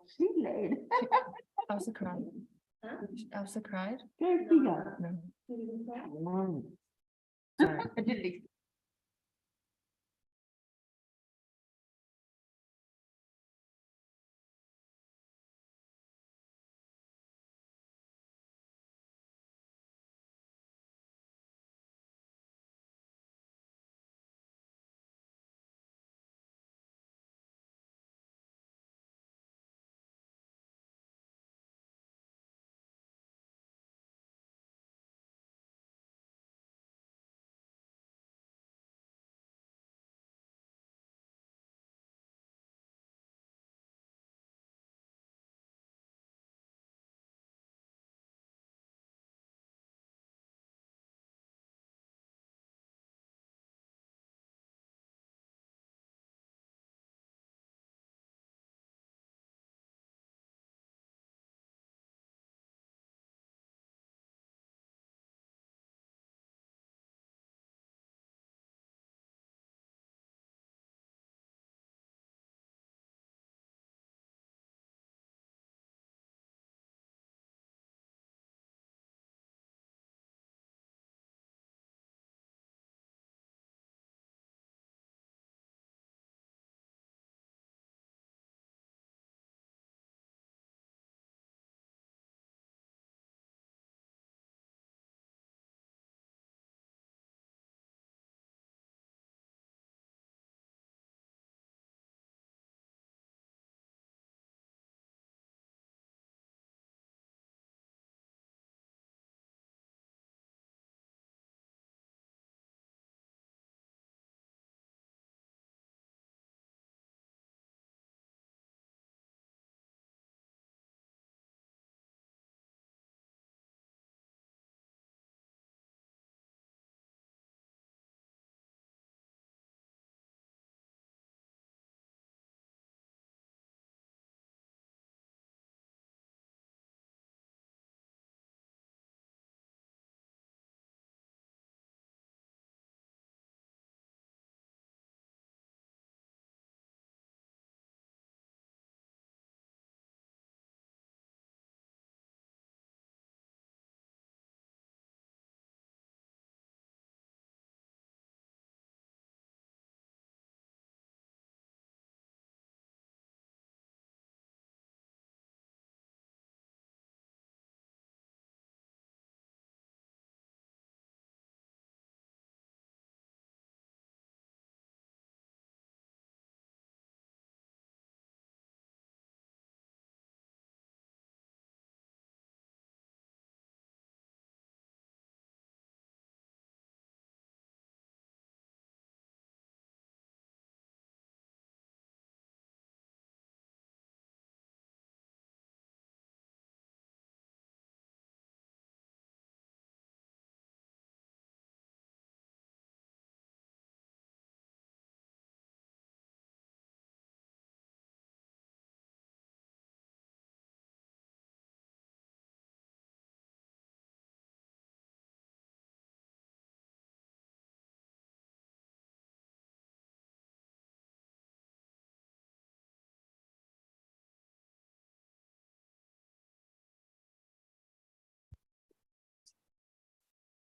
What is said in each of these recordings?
She laid. Elsa cried. Elsa cried. Very big. No. Sorry. I did.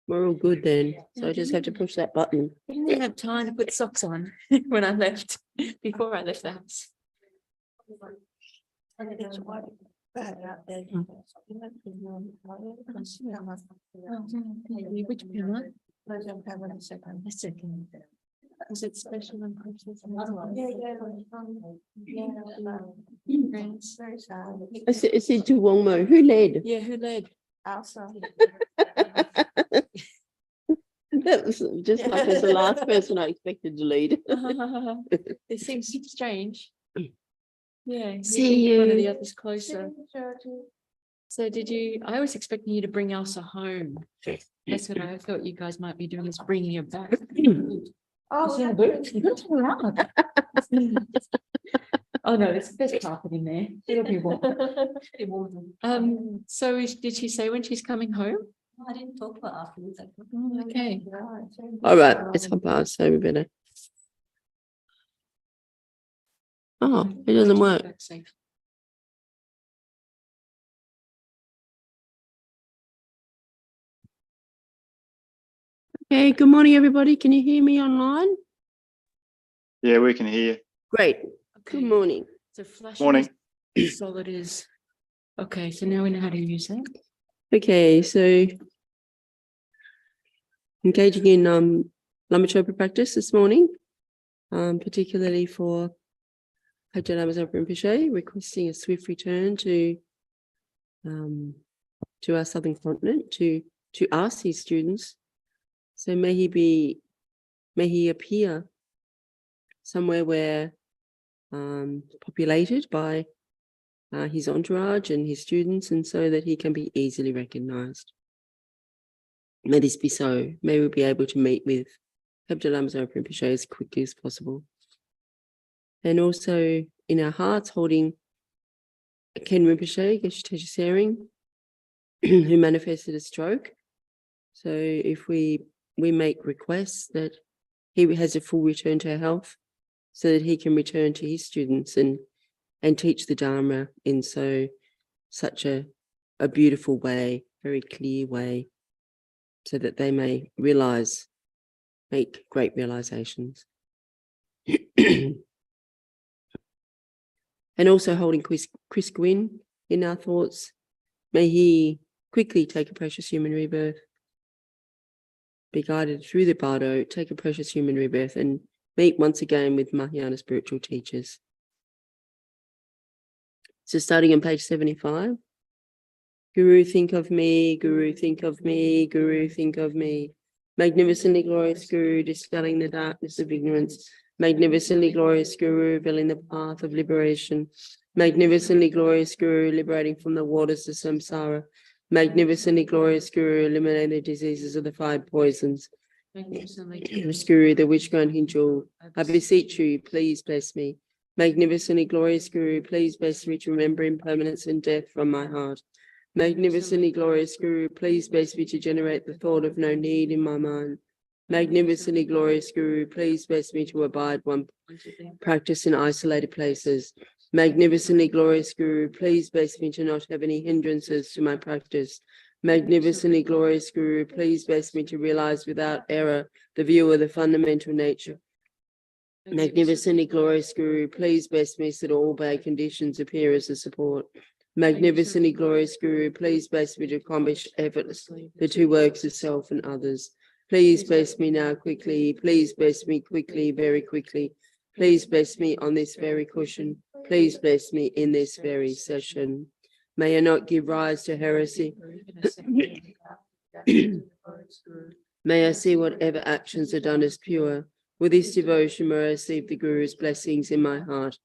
We're all good then. So I just have to push that button. I didn't even have time to put socks on when I left, before I left the house. Which pillar? A second. Is it special and precious? Very sad. I said to Wongmo, who led? Yeah, who led? Elsa. That was just like as the last person I expected to lead. It seems strange. Yeah. See think One of you. the others closer. So did you, I was expecting you to bring Elsa home. That's what I thought you guys might be doing, is bringing her back. Oh, Oh no, there's carpet in there. It'll be warm. So did she say when she's coming home? I didn't talk to her afterwards. Okay. All right, it's 1:30, so we better. Oh, it doesn't work. Back safe. Okay, good morning, everybody. Can you hear me online? Yeah, we can hear you. Great. Okay. Good morning. So flash Morning. solid is okay. So now we know how to use that. Okay, so engaging in Lama Chopa practice this morning, particularly for Lama Zopa Rinpoche, requesting a swift return to our southern continent, to us, his students. So may he appear somewhere where populated by his entourage and his students, and so that he can be easily recognized. May this be so. May we be able to meet with Lama Zopa Rinpoche as quickly as possible. And also in our hearts, holding Ken Rinpoche, Geshe Teja Sering, who manifested a stroke. So if we make requests that he has a full return to health, so that he can return to his students and teach the Dharma in such a beautiful way, very clear way, so that they may make great realizations. And also holding Chris Gwynn in our thoughts. May he quickly take a precious human rebirth, be guided through the bardo, take a precious human rebirth, and meet once again with Mahayana spiritual teachers. So starting on page 75. Guru, think of me, Guru, think of me, Guru, think of me. Magnificently glorious Guru, dispelling the darkness of ignorance. Magnificently glorious Guru, revealing the path of liberation. Magnificently glorious Guru, liberating from the waters of samsara. Magnificently glorious Guru, eliminating the diseases of the 5 poisons. Glorious Guru, the witch-granting jewel, I beseech you, please bless me. Magnificently glorious Guru, please bless me to remember impermanence and death from my heart. Magnificently glorious Guru, please bless me to generate the thought of no need in my mind. Magnificently glorious Guru, please bless me to abide one practice in isolated places. Magnificently glorious Guru, please bless me to not have any hindrances to my practice. Magnificently glorious Guru, please bless me to realize without error the view of the fundamental nature. Magnificently glorious Guru, please bless me so that all bad conditions appear as a support. Magnificently glorious Guru, please bless me to accomplish effortlessly the 2 works of self and others. Please bless me now quickly, please bless me quickly, very quickly. Please bless me on this very cushion. Please bless me in this very session. May I not give rise to heresy. May I see whatever actions are done as pure. With this devotion, may I receive the Guru's blessings in my heart.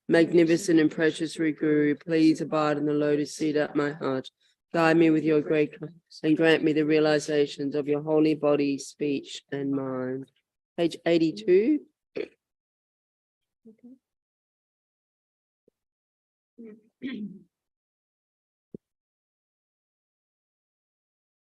Magnificent and precious Guru, please abide in the lotus seat at my heart. Guide me with your great and grant me the realizations of your holy body, speech, and mind. Page 82.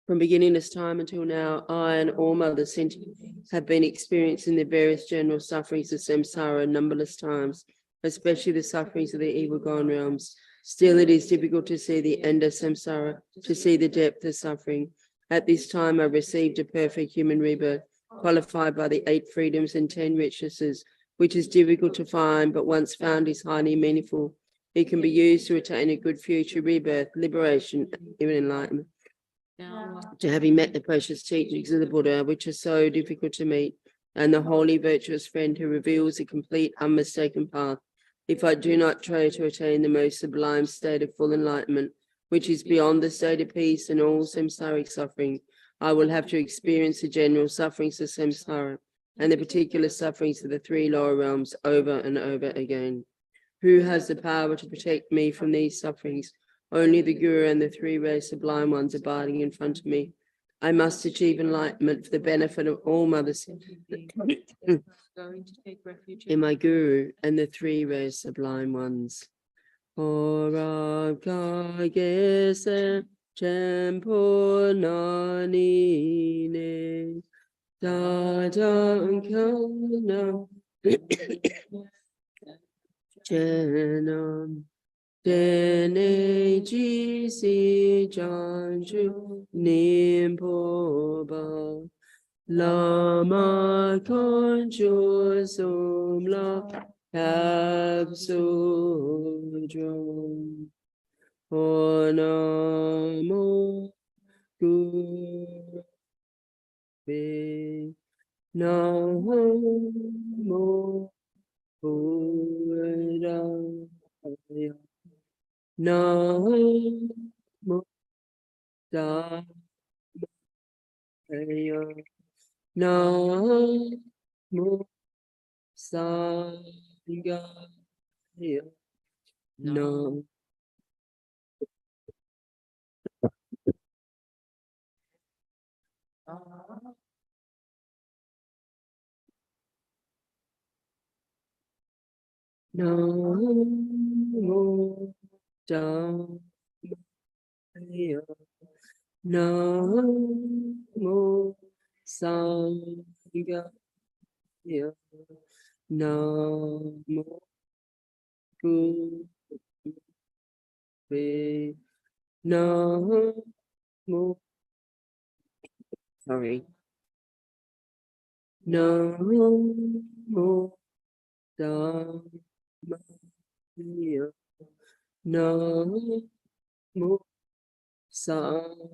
From beginningless time until now, I and all mothers sentient have been experiencing the various general sufferings of samsara numberless times, especially the sufferings of the evil gone realms. Still, it is difficult to see the end of samsara, to see the depth of suffering. At this time, I received a perfect human rebirth, qualified by the 8 freedoms and 10 richnesses, which is difficult to find, but once found is highly meaningful. It can be used to attain a good future rebirth, liberation, even enlightenment. To having met the precious teachings of the Buddha, which are so difficult to meet, and the holy virtuous friend who reveals a complete unmistaken path, if I do not try to attain the most sublime state of full enlightenment, which is beyond the state of peace and all samsaric suffering, I will have to experience the general sufferings of samsara and the particular sufferings of the 3 lower realms over and over again. Who has the power to protect me from these sufferings? Only the Guru and the 3 rare sublime ones abiding in front of me. I must achieve enlightenment for the benefit of all mothers in my Guru and the 3 rare sublime ones. Ora kagese champo nanine dadankana Chenam Tene Jisi Janju Nimpoba Lama Concho Sumla Absujum Onamo Gurve Namo Buddhaya Namo Daya Namo Sangaya Namo Namo Daya Namo Sangaya Namo Gurve Namo sorry Namo Dhamaya Namo Sangha.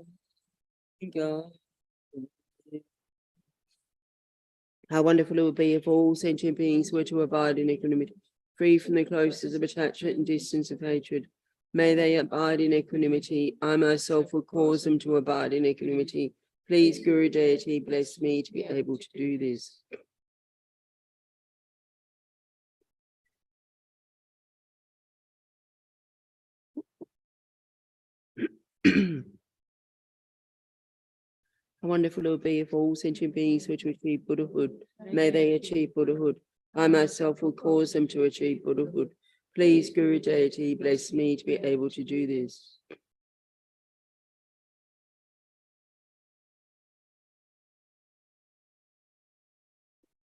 How wonderful it would be if all sentient beings were to abide in equanimity, free from the cloisters of attachment and distance of hatred. May they abide in equanimity. I myself will cause them to abide in equanimity. Please, Guru Deity, bless me to be able to do this. How wonderful it would be if all sentient beings were to achieve Buddhahood. May they achieve Buddhahood. I myself will cause them to achieve Buddhahood. Please, Guru Deity, bless me to be able to do this.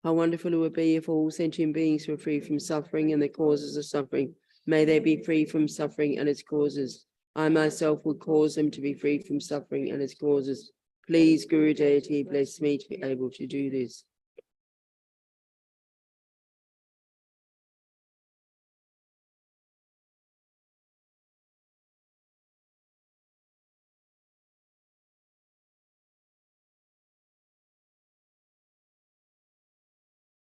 How wonderful it would be if all sentient beings were free from suffering and the causes of suffering. May they be free from suffering and its causes. I myself will cause them to be free from suffering and its causes. Please, Guru Deity, bless me to be able to do this.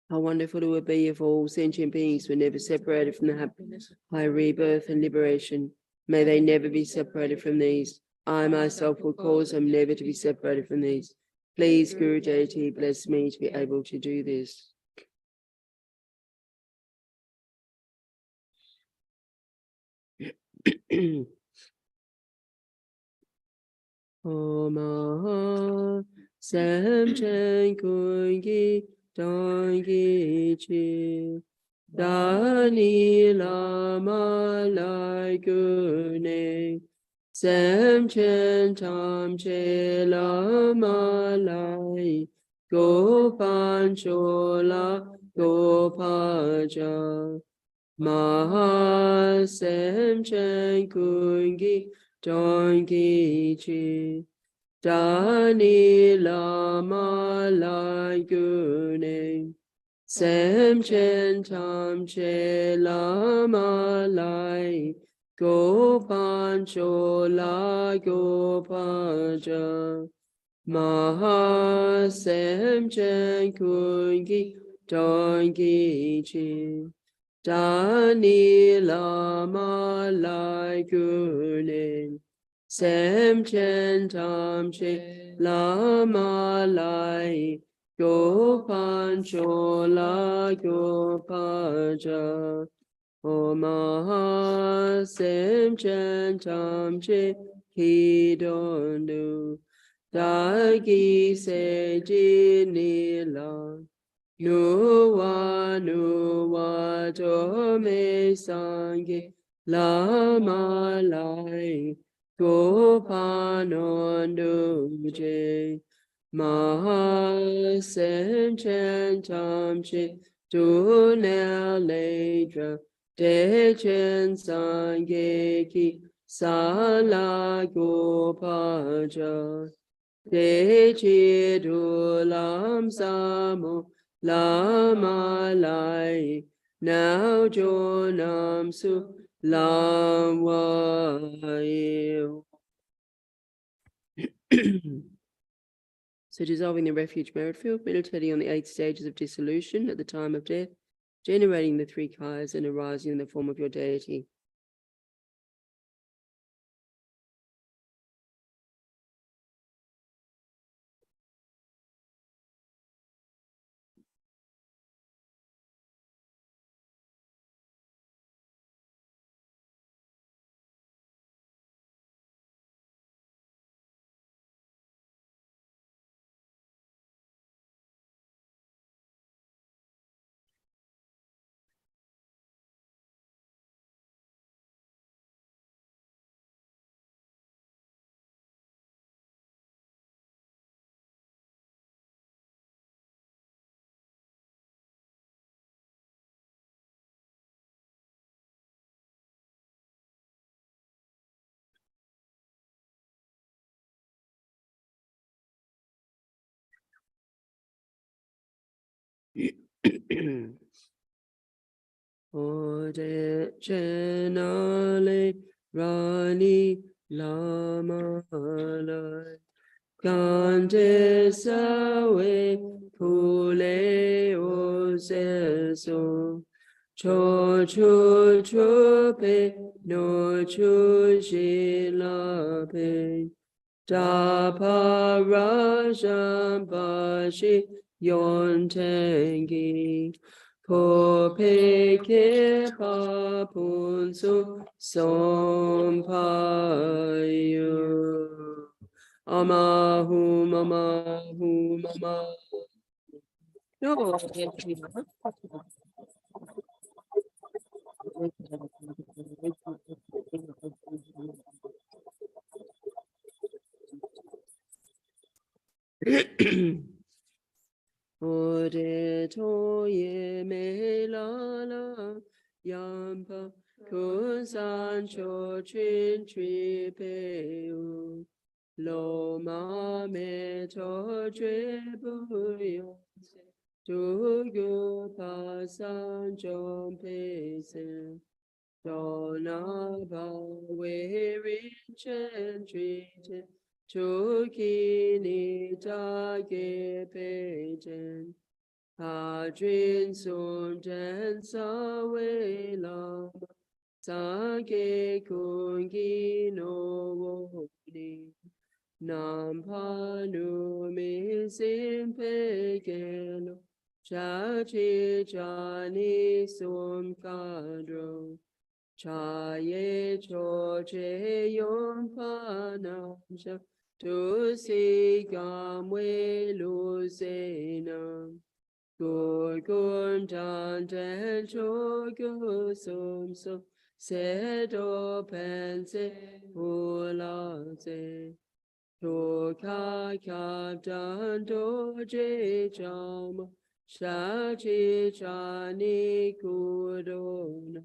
How wonderful it would be if all sentient beings were never separated from the happiness, high rebirth and liberation. May they never be separated from these. I myself will cause them never to be separated from these. Please, Guru Deity, bless me to be able to do this. Om Sam Chen Kungi Dangi Chi Dani Lama Lai Gune Sam Chen Tam Che Lama Lai Gopan Chola Gopaja Maha Sam Chen Kungi Dangi Chi Dani Lama Lai Gune Sam Chen Tam Che Lama Lai Gopan Chola Gopaja Maha Sam Chen Kungi Dangi Chi Dani Lama Lai Gune Sam Chen Tam Che Lama Lai Gopan Chola Gopaja Om Sam Chen Tam Che Ki Dondu Dagi Se Jini La Nuwa Nuwa Tome Sangi Lama Lai Gopanonduje Maha Sem Chen Tam Che Dunel Ledra Dechen Sangeki Sala Gopaja Dechi Dulam Samo Lama Lai Now Jonam Su Lam Wayo. So dissolving the refuge merit field, meditating on the 8 stages of dissolution at the time of death, generating the 3 kayas and arising in the form of your deity. Ode Chenale Rani Lama Lai Kante Sawe Kule Oseso Cho Chu Chu Pe No Chu Shi La Pe Da Pa Ra Shan Pa Shi Yon Tengi Ko Pe Ke Pa Pun Su Som Pa Yu Amahu Mamahu Mama. No, Ode toye me la la yampa kusan cho chin tri peu lo ma me to tre buyo tu yu pa san jom pe se do na ba we ri chen tri te tu ki ni ta ge pe chen pa jin sun ten sa we la sa ge kun gi no wo ni nam pa nu mi sim pe ge lo cha chi cha ni sum ka dro cha ye cho che yon pa nam sha tu si gam we lu se nam gur gun dan ten cho gu sum so se do pen se hu la se to ka ka dan do je cham sha chi cha ni ku do na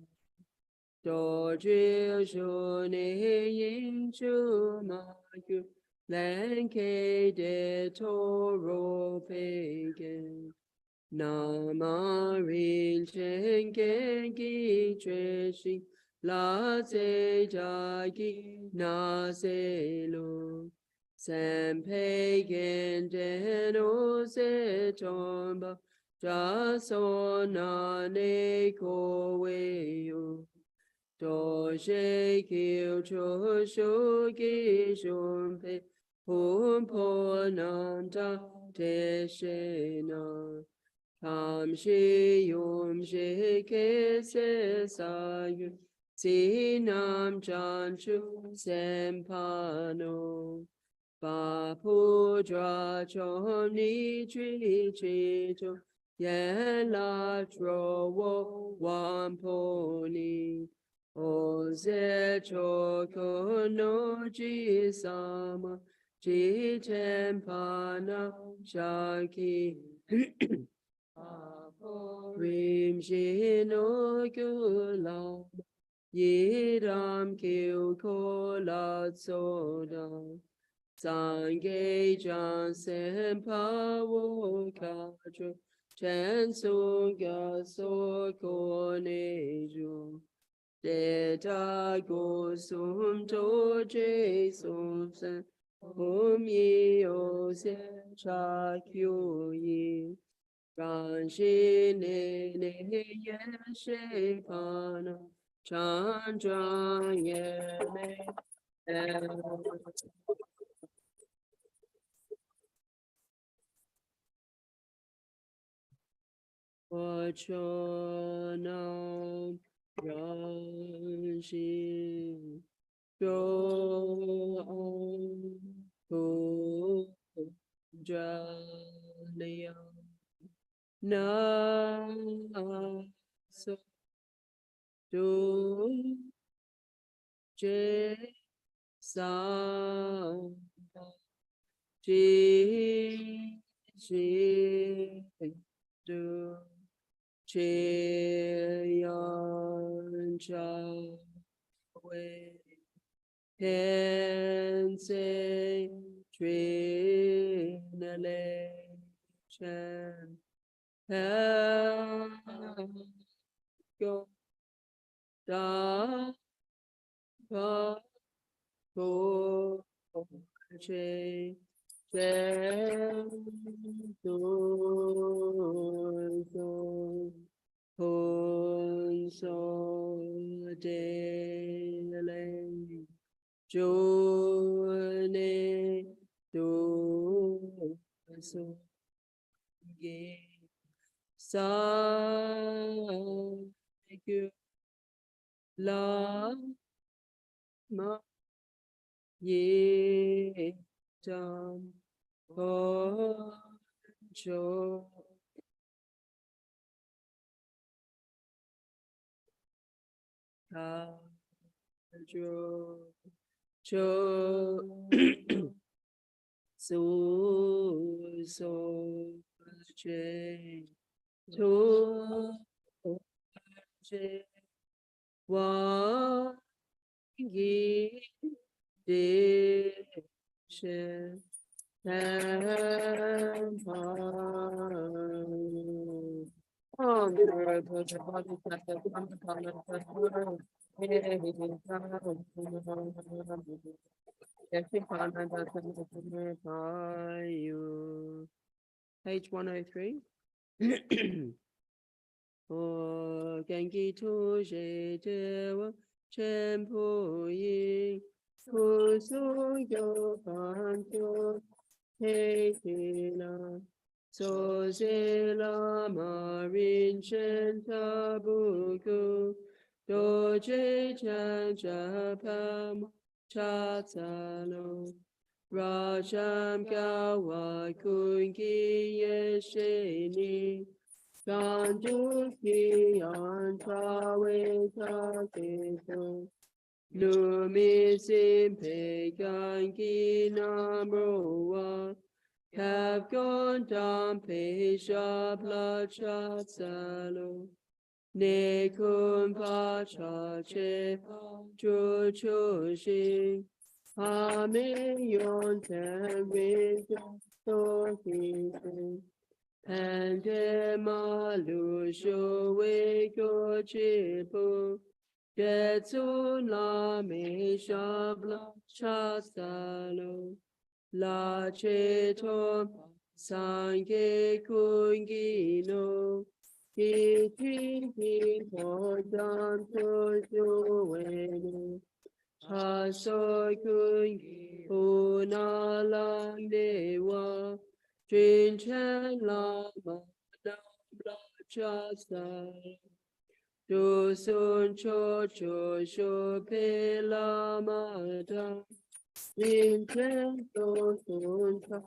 do je shu ne yin chu ma gu len ke de to ro pe gen Nama rin chen gen gi tre shi la se ja gi na se lo sem pe gen den o se tomba ja so na ne ko we yo do she ki cho shu gi shun pe hum po nan ta te she na Tam shi yum shi ke se sa yu si nam chan chu sem pa no pa pu dra chom ni tri chi chu ye la tro wo wan po ni o ze cho ko no ji sama ji tem pa na sha ki Rim Shino Gulam Yiram Kil Kola Soda Sangye Jansen Pawo Kajo Chen Sunga Soko Nejo Deta Go Sum Doje Sum Sen Hum Yi O Se Cha Kyu Yi Ran Shi Ne Ne Ye She Pana Chan Zhang Ye Me Nam Ran Shi Go Ho Jaya Na So Do Je Sa Ji Ji Do Che Yan Cha Wei Ten Se Trinale Chen Go Da Pa Ho Che Chen Do So Hon So De Le Jo Ne Do So Ge Sa Gu La Ma Ye Dam Ho Jo Ta Jo Jo So Che To Che Wa Gi De She Tam Pa Om Page 103. O Genki Tu Je De Wa Chen Pu Yi Pu Su Yo Fan Tu He Ti Na So Se La Ma Rin Chen Ta Bu Gu Do Je Chan Cha Pam Cha Tsa Lo Rajam Gawa Kun Ki Ye She Ni Gandu Ki An Ta We Ta Ke So Lumi Sim Pe Gan Ki Nam Ro Wa Have gone down Pe Sha Pla Cha Tsa Lo Ne Kun Pa Cha Che Chu Chu Shi Ha Me Yon Ten We So Ki Se Pande Ma Lu Shu We Go Chi Pu De Tsu La Me Sha Bla Cha Sa Lo La Che Tom San Ge Kun Gi No Ki Ti Ki Po Dan Tu Shu We No Ha So Kun Gi Pu Na Lang De Wa Jin Chen La Ma Na Bla Cha Sa Du Sun Cho Cho Shu Pe La Ma Da Jin Chen Do Sun Cha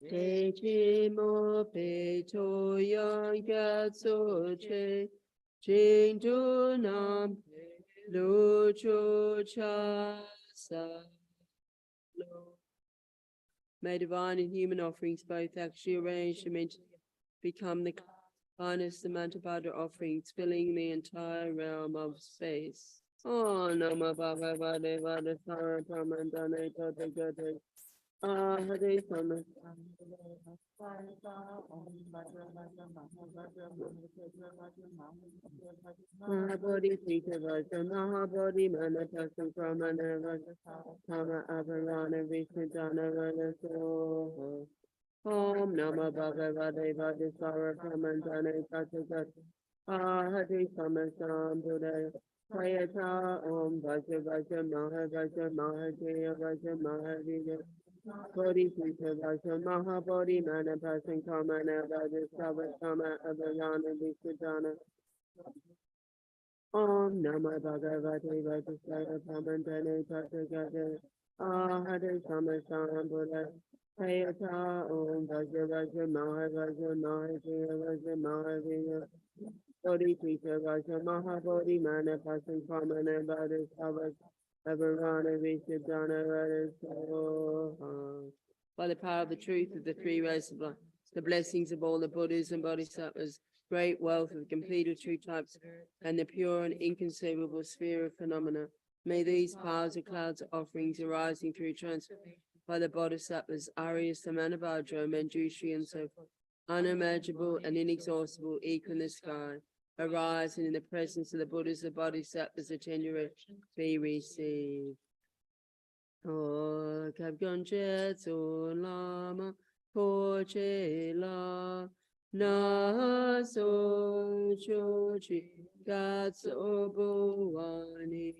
Te Chi Mo Pe To Yang Gat So Che Jing Du Nam Lu Chu Cha Sa Lo May divine and human offerings both actually arranged and meant to become the finest Samantabhadra offerings, filling the entire realm of space. Oh, Nama Bhagavate Vada Sara Pramandane Tata Gata. Hare Sama. Mahabodhi Sita Vaja, Mahabodhi Manapasa Pramana Vaja, Tama Avarana Vishnudana Vaja Soho. Om Nama Bhagavate Vada Sara Pramandane Tata Gata. Hare Sama Sam Buddha. Prayata Om Vaja Vaja Mahavaja Mahajaya Vaja Mahavija. Bodhi Sita Vaja Mahabodhi Manapasa Pramana Vaja Savatama Avarana Vishnudana. Om Namah Bhagavate Vajrasaya Pramandane Tathagata Hare Samasam Buddha Hayata Om Vajra Vajra Mahavajra Mahajaya Vajra Mahavija Bodhi Sita Vajra Mahabodhi Manapasam Pramana Vajra Savas Avarana Vishdana Vajra Soha. By the power of the truth of the three rays of life, the blessings of all the Buddhas and Bodhisattvas, great wealth of completed true types, and the pure and inconceivable sphere of phenomena. May these piles of clouds of offerings arising through transfer by the Bodhisattvas, Arya, Samanabhadra, Manjushri, and so forth, unimaginable and inexhaustible, equal in the sky, arise and in the presence of the Buddhas, the Bodhisattvas, the tenure be received. Oh, Kabgonjetsu Lama Chopa La. Na so chochi gatso buani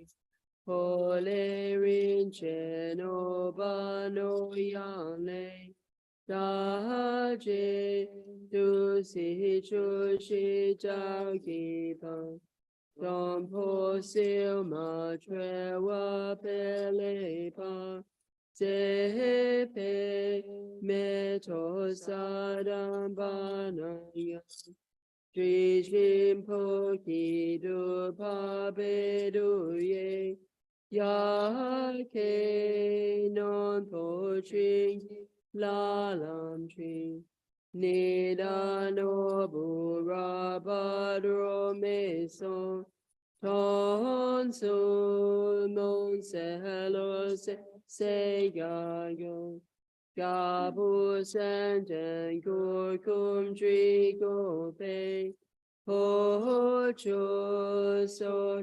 Hole rinche no bano yane Daje du si choshi jaugipa Don po sil ma trewa pelepa Zepe meto sadam banaya Trishim poki du pabedu ye Yake non poching lalam tree Nida no burabadro meson Ton su mon selo se gayo Gabu senten kurkum trigo pe Ho cho so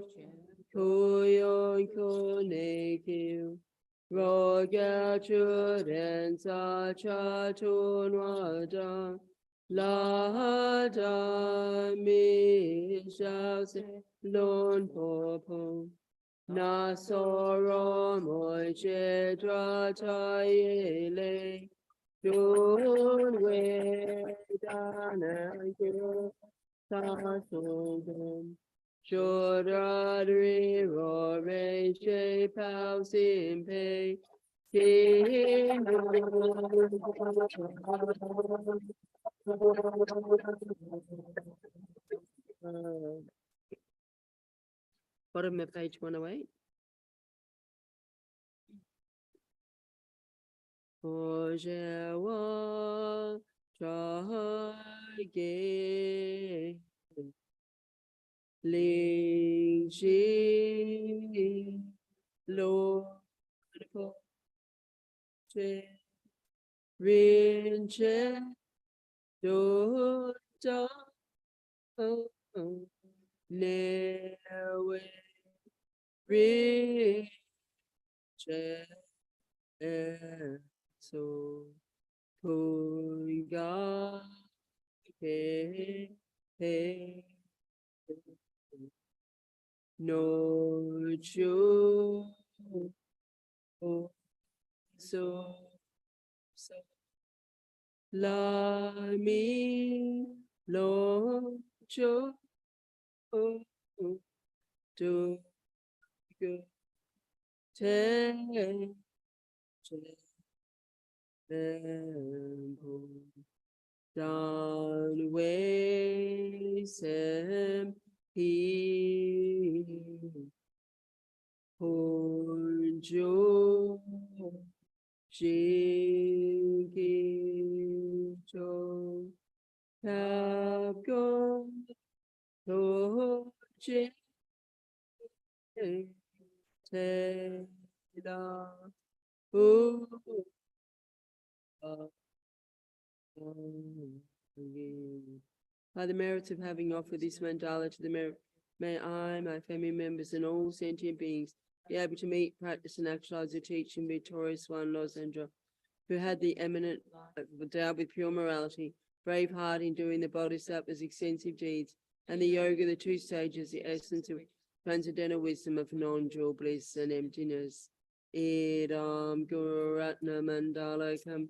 kuyon kunekiu Roga chuden sa chatun wada La da mi shao se lon popo Na soro moi che tra tai le Dun we dana kyo sa so gom Shodadri ro re she pao sim pe King bottom of page 108. Ojewa Chage Ling Shi Lord Poche Rinche Do Newe Riche So Punga He No Chu So La Mi Lo Cho Do Go Te Dan Wei Sem He Honjo Jingi Cho Tap Go To Jin Te Da U By the merits of having offered this mandala to the merit, may I, my family members, and all sentient beings be able to meet, practice, and actualize the teaching victorious one, Losandra, who had the eminent endowed with pure morality, brave heart in doing the bodhisattva's extensive deeds, and the yoga, the two stages, the essence of transcendental wisdom of non-dual bliss and emptiness. Idam Guru Ratna Mandala Kam.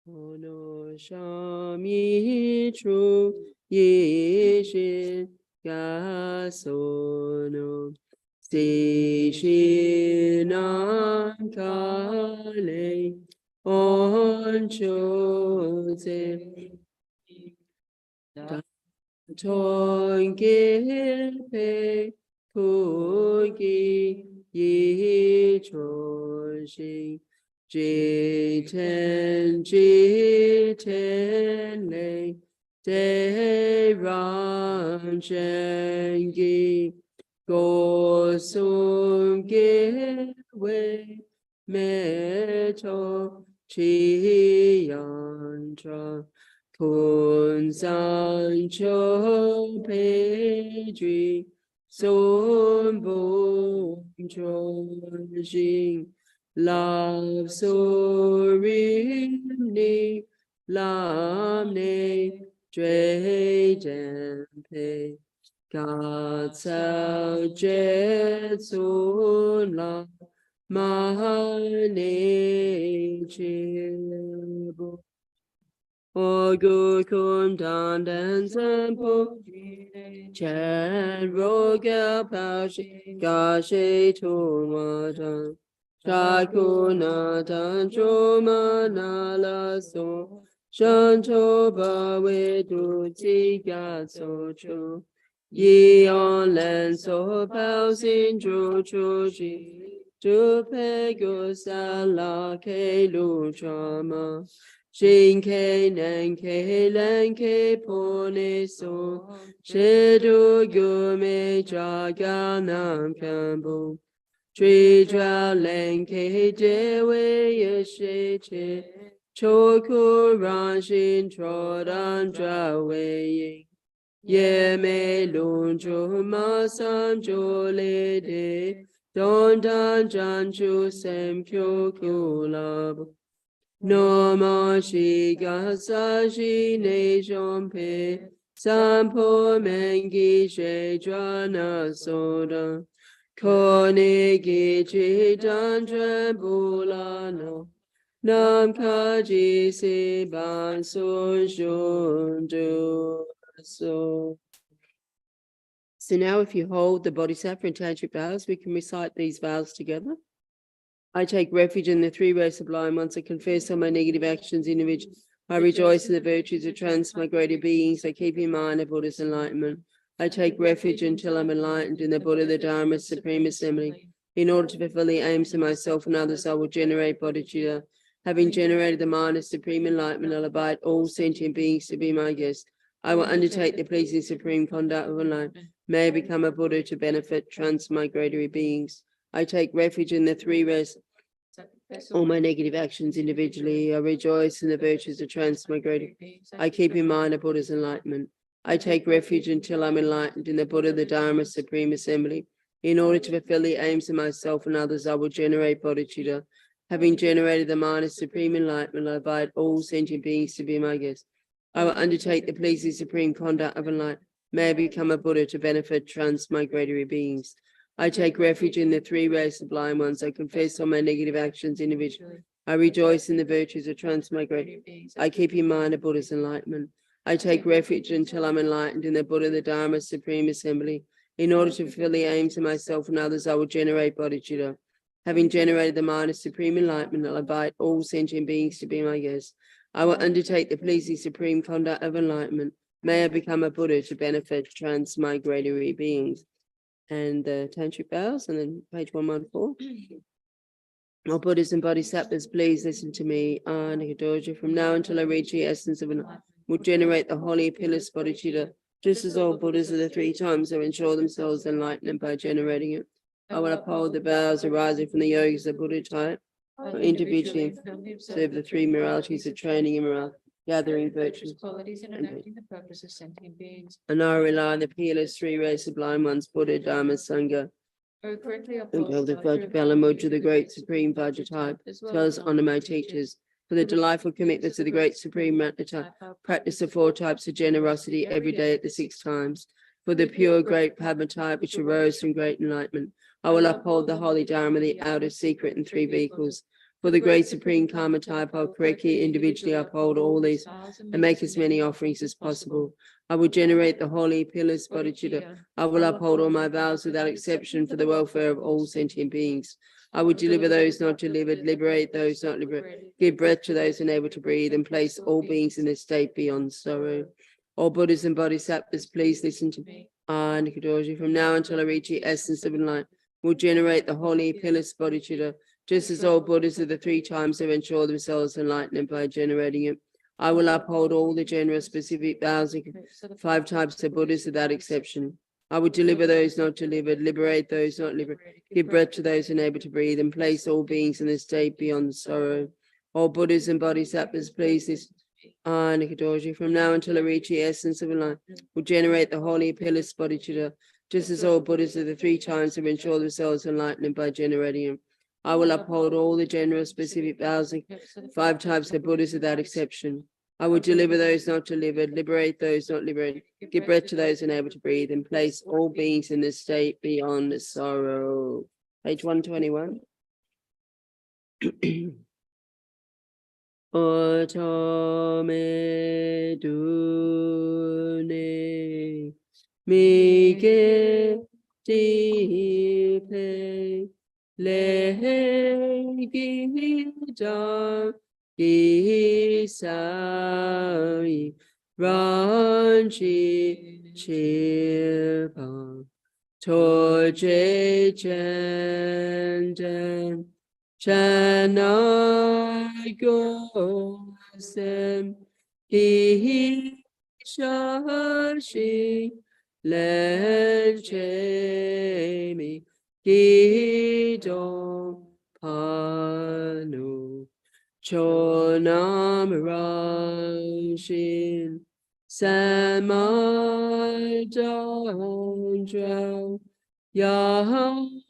Ono Shami Tru Yeshin Gasono Sishinan Kale Oncho Ze Tongilpe Pugi Yi Choshi Jiten Le De Ran Shengi Go Sum Gilwe Meto Chi Yantra Kun San Cho Pedri Sun Bum Chon Jing Love Sorimni Lam Ne Dre Dempe God Sao Jet Sun La Mahane Chibu Ogu Kun Dan Dan Sampo Chan Rogel Pashi Gashi Tumatan Shakunatan Choma Nala So Shanto Bawe Duti Gatso Chu Yi On Len So Pao Sin Chu Chu Ji Tu Pe Gu Sa La Ke Lu Chama Shin Ke Nen Ke Len Ke Pone So Shedu Gu Me Jaga Nam Kambu Tree Dra Len Ke Dewe Yeshe Che Choku Ran Shin Trodan Dra Wei Ye Me Lun Chu Ma Sam Jo Le De Don Dan Jan Chu Sem Kyo Kulab No Ma Shi Ga Sa Shi Ne Jom Pe Sampo Mengi She Dra Soda Kone Gi Chi Dan Dren Bulano Nam Kaji Se Ban Sun Shun Du So. So now if you hold the Bodhisattva and Tantric vows, we can recite these vows together. I take refuge in the three ways sublime ones. I confess all my negative actions individually. I rejoice in the virtues of transmigrated beings. I keep in mind the Buddha's enlightenment. I take refuge until I'm enlightened in the Buddha, the Dharma, Supreme Assembly. In order to fulfill the aims of myself and others, I will generate bodhicitta. Having generated the mind of supreme enlightenment, I'll invite all sentient beings to be my guests. I will undertake the pleasing supreme conduct of enlightenment. May I become a Buddha to benefit transmigratory beings. I take refuge in the three ways. All my negative actions individually. I rejoice in the virtues of transmigrating. I keep in mind the Buddha's enlightenment. I take refuge until I'm enlightened in the Buddha, the Dharma, Supreme Assembly. In order to fulfill the aims of myself and others, I will generate bodhicitta. Having generated the mind of supreme enlightenment, I invite all sentient beings to be my guests. I will undertake the pleasing supreme conduct of enlightenment. May I become a Buddha to benefit transmigratory beings. I take refuge in the three ways sublime ones. I confess all my negative actions individually. I rejoice in the virtues of transmigratory beings. I keep in mind the Buddha's enlightenment. I take refuge until I'm enlightened in the Buddha, the Dharma, Supreme Assembly. In order to fulfill the aims of myself and others, I will generate bodhicitta. Having generated the mind of supreme enlightenment, I'll invite all sentient beings to be my guests. I will undertake the pleasing supreme conduct of enlightenment. May I become a Buddha to benefit transmigratory beings. And the tantric vows, and then page 114. All Buddhas and Bodhisattvas, please listen to me. Nikadorja, from now until I reach the essence of enlightenment, will generate the holy pillars bodhicitta, just as all Buddhas of the three times have ensured themselves enlightened by generating it. I will uphold the vows arising from the yogis of Buddha type, or individually observe the three moralities of training and morale, gathering virtues, qualities and enacting the purpose of sentient beings. and I rely on the peerless three race sublime ones, Buddha, Dharma, Sangha, O correctly and uphold the Vajrapalamudra, the great supreme Vajratype, as well as honor my teachers, for the delightful commitments of the great supreme Ratnatype, practice the 4 types of generosity every day at the 6 times, for the pure great Padma type which arose from great enlightenment. I will uphold the holy Dharma, the outer secret and 3 vehicles. For the great supreme Karma type, I'll correctly individually uphold all these and make as many offerings as possible. I will generate the holy pillars bodhicitta. I will uphold all my vows without exception for the welfare of all sentient beings. I will deliver those not delivered, liberate those not liberated, give breath to those unable to breathe, and place all beings in a state beyond sorrow. All Buddhas and Bodhisattvas, please listen to me. Nikadorji, from now until I reach the essence of enlightenment, will generate the holy pillars bodhicitta, just as all Buddhas of the 3 times have ensured themselves enlightened by generating it. I will uphold all the generous specific vows of 5 types of Buddhas without exception. I will deliver those not delivered, liberate those not liberated, give breath to those unable to breathe, and place all beings in a state beyond sorrow. All Buddhas and Bodhisattvas, please this Nikadorji, from now until I reach the essence of enlightenment, will generate the holy pillars bodhicitta, just as all Buddhas of the 3 times have ensured themselves enlightened by generating it. I will uphold all the general specific vows of 5 types of Buddhas without exception. I will deliver those not delivered, liberate those not liberated, give breath to those unable to breathe, and place all beings in the state beyond sorrow. Page 121. Otome dune mige dipe Legida Gisai Ranchi Chipa Torje Jenden Chanai Gosem Ishashi Lenchemi Gido Panu Chonam Ranshin Samadandra Yahamilo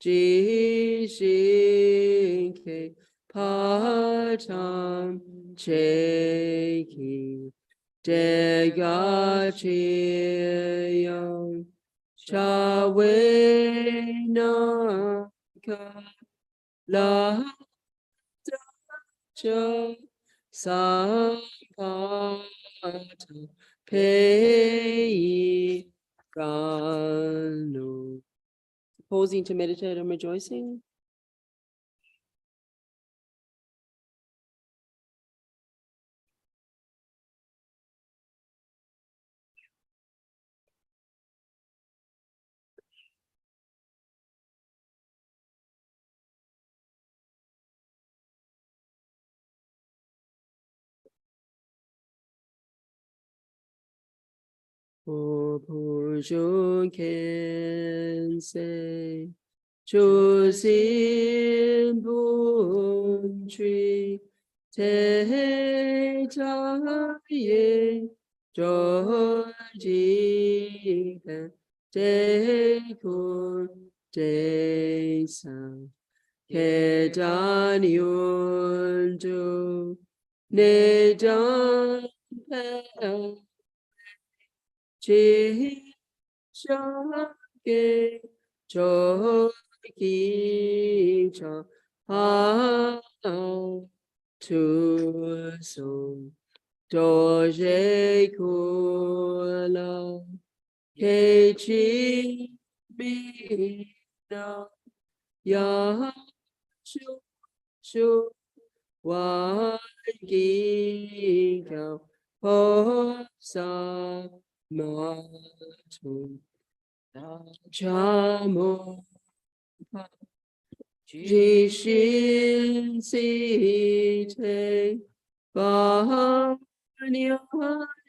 Jishinke Patam Cheki Degachiyam Chawenaka La Sampata Pei Ganu. Pausing to meditate and rejoicing. Pujun Kense Chosin Bunchi Te Taye Georgie Te Kur Te San Kedan Yundu Nedan Pe Chi Shake Choki Cha Ha Tu Sum Doje Kula Kechi Bina Ya Shu Shu Wa Gi Gao po sa ma tu chamo pa ji shin si te ba nya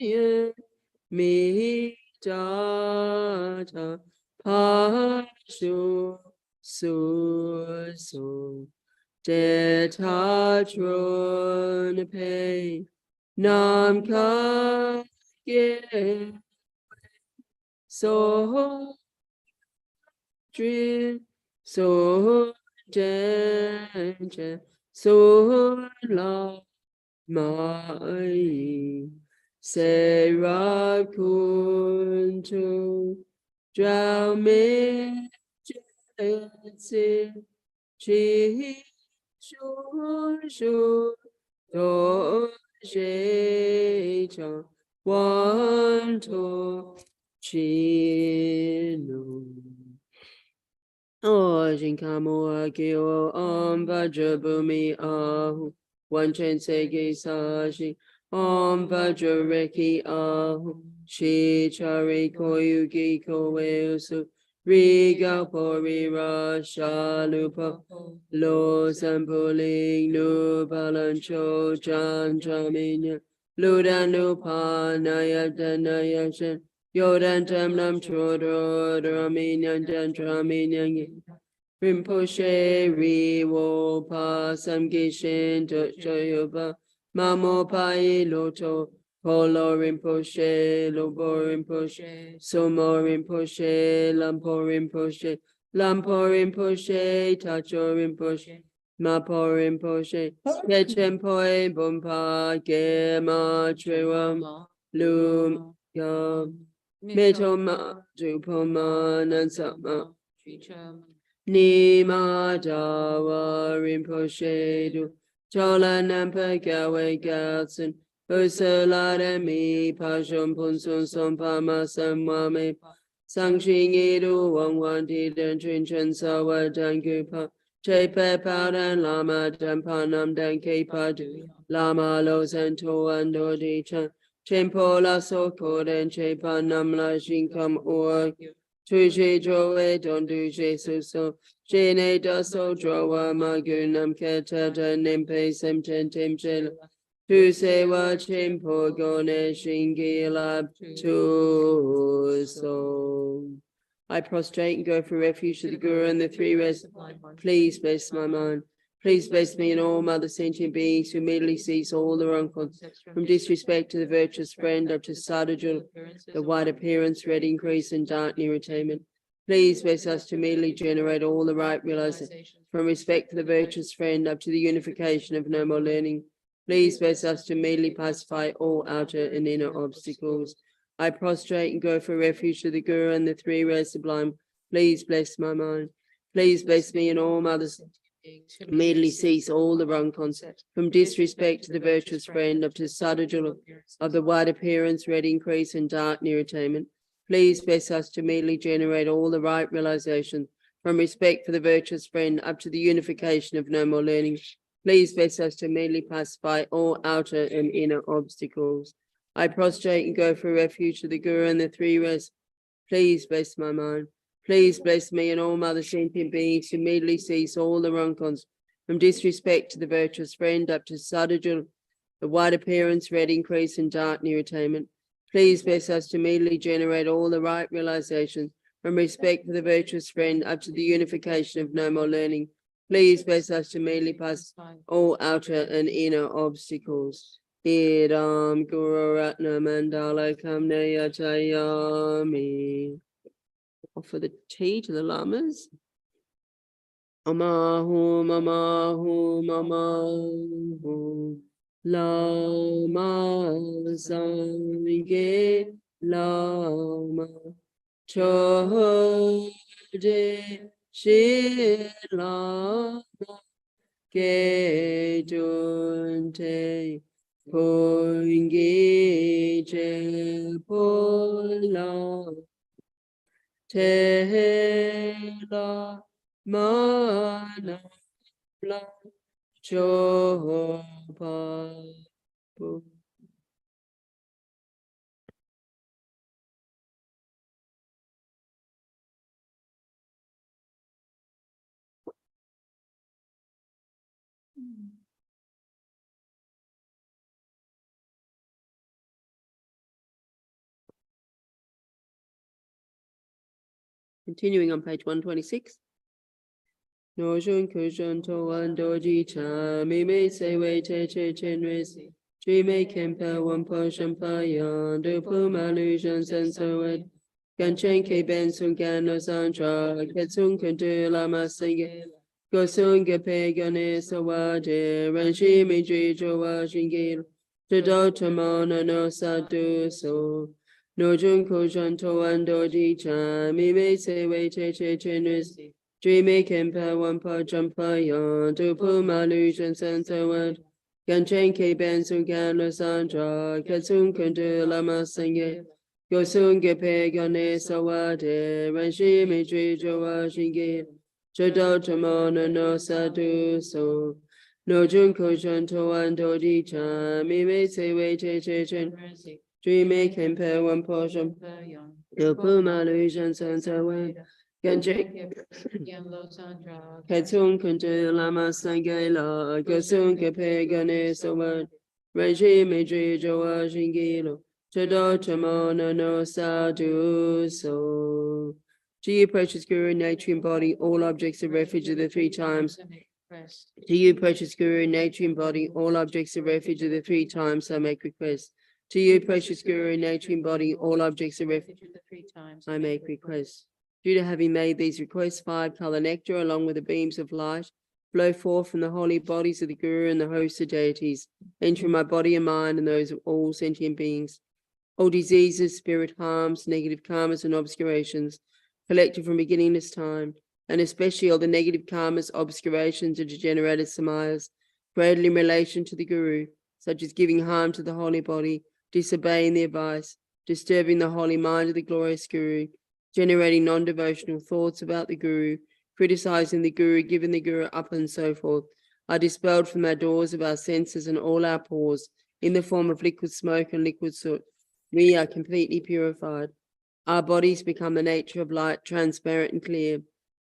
ye mi da ta pa shu su su de ta trun pe nam ka ge so dri so je so la mai se ra kun tu drown me chi shu shu do she chang wan to chi nu O jinkamo akio om vajra bhumi ahu wanchen segi sashi om vajra reki ahu shi chari koyugi koweusu riga pori rasha lupa lo sampuling nu balancho chan chaminya ludan lupa nayatan Yodan tam nam chodro draminyan jantraminyan Rinpoche ri wo pa samgishin joyoba mamo pai loto polo Rinpoche lobo Rinpoche somo Rinpoche lampo Rinpoche tacho Rinpoche mapo Rinpoche kechempoi bumpa gema trewam lum yam Metoma Jupoma Nansama Nima Dawa Rinpoche Du Chola Nampa Gawe Gatsun Usulada Mi Pashon Punsun Sompama Samwame Sangshing Edu Wang Wan Ti Den Trin Chen Sawa Dan Gupa Chepe Padan Lama Dampanam Dan Kepadu Lama Lo Santo Ando Di Chan Tempola Sokoden Chepa Namla Shinkam Or Tuje Joe Don Du Jesus so Jene Da So Drowa Magunam Keta Da Nimpe Semten Timchel Tu Sewa Chimpo Gone Shingila Tu So I prostrate and go for refuge to the Guru and the three rest. Please bless my mind. Please bless me and all mother sentient beings who immediately cease all the wrong concepts, from disrespect to the virtuous friend up to Sadhujul, the white appearance, red increase, and dark irritatement. Please bless us to immediately generate all the right realization, from respect for the virtuous friend up to the unification of no more learning. Please bless us to immediately pacify all outer and inner obstacles. I prostrate and go for refuge to the Guru and the three rare sublime. Please bless my mind. Please bless me and all mothers. Immediately cease all the wrong concepts, from disrespect to the virtuous friend up to Sadhujul of the white appearance, red increase, and dark irritatement. Please bless us to immediately generate all the right realization, from respect for the virtuous friend up to the unification of no more learning. Please bless us to immediately pacify all outer and inner obstacles. I prostrate and go for refuge to the Guru and the three rest. Please bless my mind. Please bless me and all mother sentient beings to immediately cease all the wrong concepts, from disrespect to the virtuous friend up to Sadhujul, the white appearance, red increase, and dark irritatement. Please bless us to immediately generate all the right realization, from respect for the virtuous friend up to the unification of no more learning. Please bless us to immediately pass all outer and inner obstacles. Idam Guru Ratna Mandala Kamneya Chayami. Offer the tea to the lamas. Amahu, mamahu, mamahu. Lama Zange Lama Choje Shilama Gedunte Pungi Je Pola Tela Mana Bla Chopa Continuing on page 126. Nojun Kujon Toan Doji Cha Mi Me Se Wei Che Che Chen Res Ji Me Kempa Wampo Shampa Yan Du Pu Malujan Senso Wed Gan Chen Ke Ben Sun Gan No Santra Ketsun Kundu Lama Sige Go Sun Ge Pe Gane Sawa De Ren Shi Mi Ji Jo Wa Shingil Jado Tamana No Sadu So Nojun Kujon Toan Doji Cha Mi Me Se Wei Che Che Chen Res Dreamy Kempa Wampa Jumpa Yan Dupu Malujan Sansawan Ganchen Ke Ben Sungan Sandra Katsun Kundu Lama Singe Yosun Gepe Gane Sawade Ranshi Mitri Joa Shingi Jado Tamana no Sadu So No Jun Koshan Toan Dodi Cha Mi Me Se Wei Che Che Chen Dreamy Kempa Wampa Jumpa Yan Dupu Malujan Sansawan Ganchen Katsun Kundu Lama Sangela, Katsun Kepe Gane Sawan, Raji Midri Joa Shingilo, Chado Chamona no Sadu So. Do you, precious Guru, nature and body, all objects of refuge of the three times? Do you, precious Guru, nature and body, all objects of refuge of the three times, I make request. To you, precious Guru, nature and body, all objects of refuge of the three times, I make request. Due to having made these requests, 5 color nectar, along with the beams of light, flow forth from the holy bodies of the Guru and the hosts of deities, entering my body and mind and those of all sentient beings. All diseases, spirit harms, negative karmas, and obscurations, collected from beginningless time, and especially all the negative karmas, obscurations, and degenerated samayas, created in relation to the Guru, such as giving harm to the holy body, disobeying the advice, disturbing the holy mind of the glorious Guru, generating non-devotional thoughts about the Guru, criticizing the Guru, giving the Guru up, and so forth, are dispelled from our doors of our senses and all our pores in the form of liquid smoke and liquid soot. We are completely purified. Our bodies become the nature of light, transparent and clear.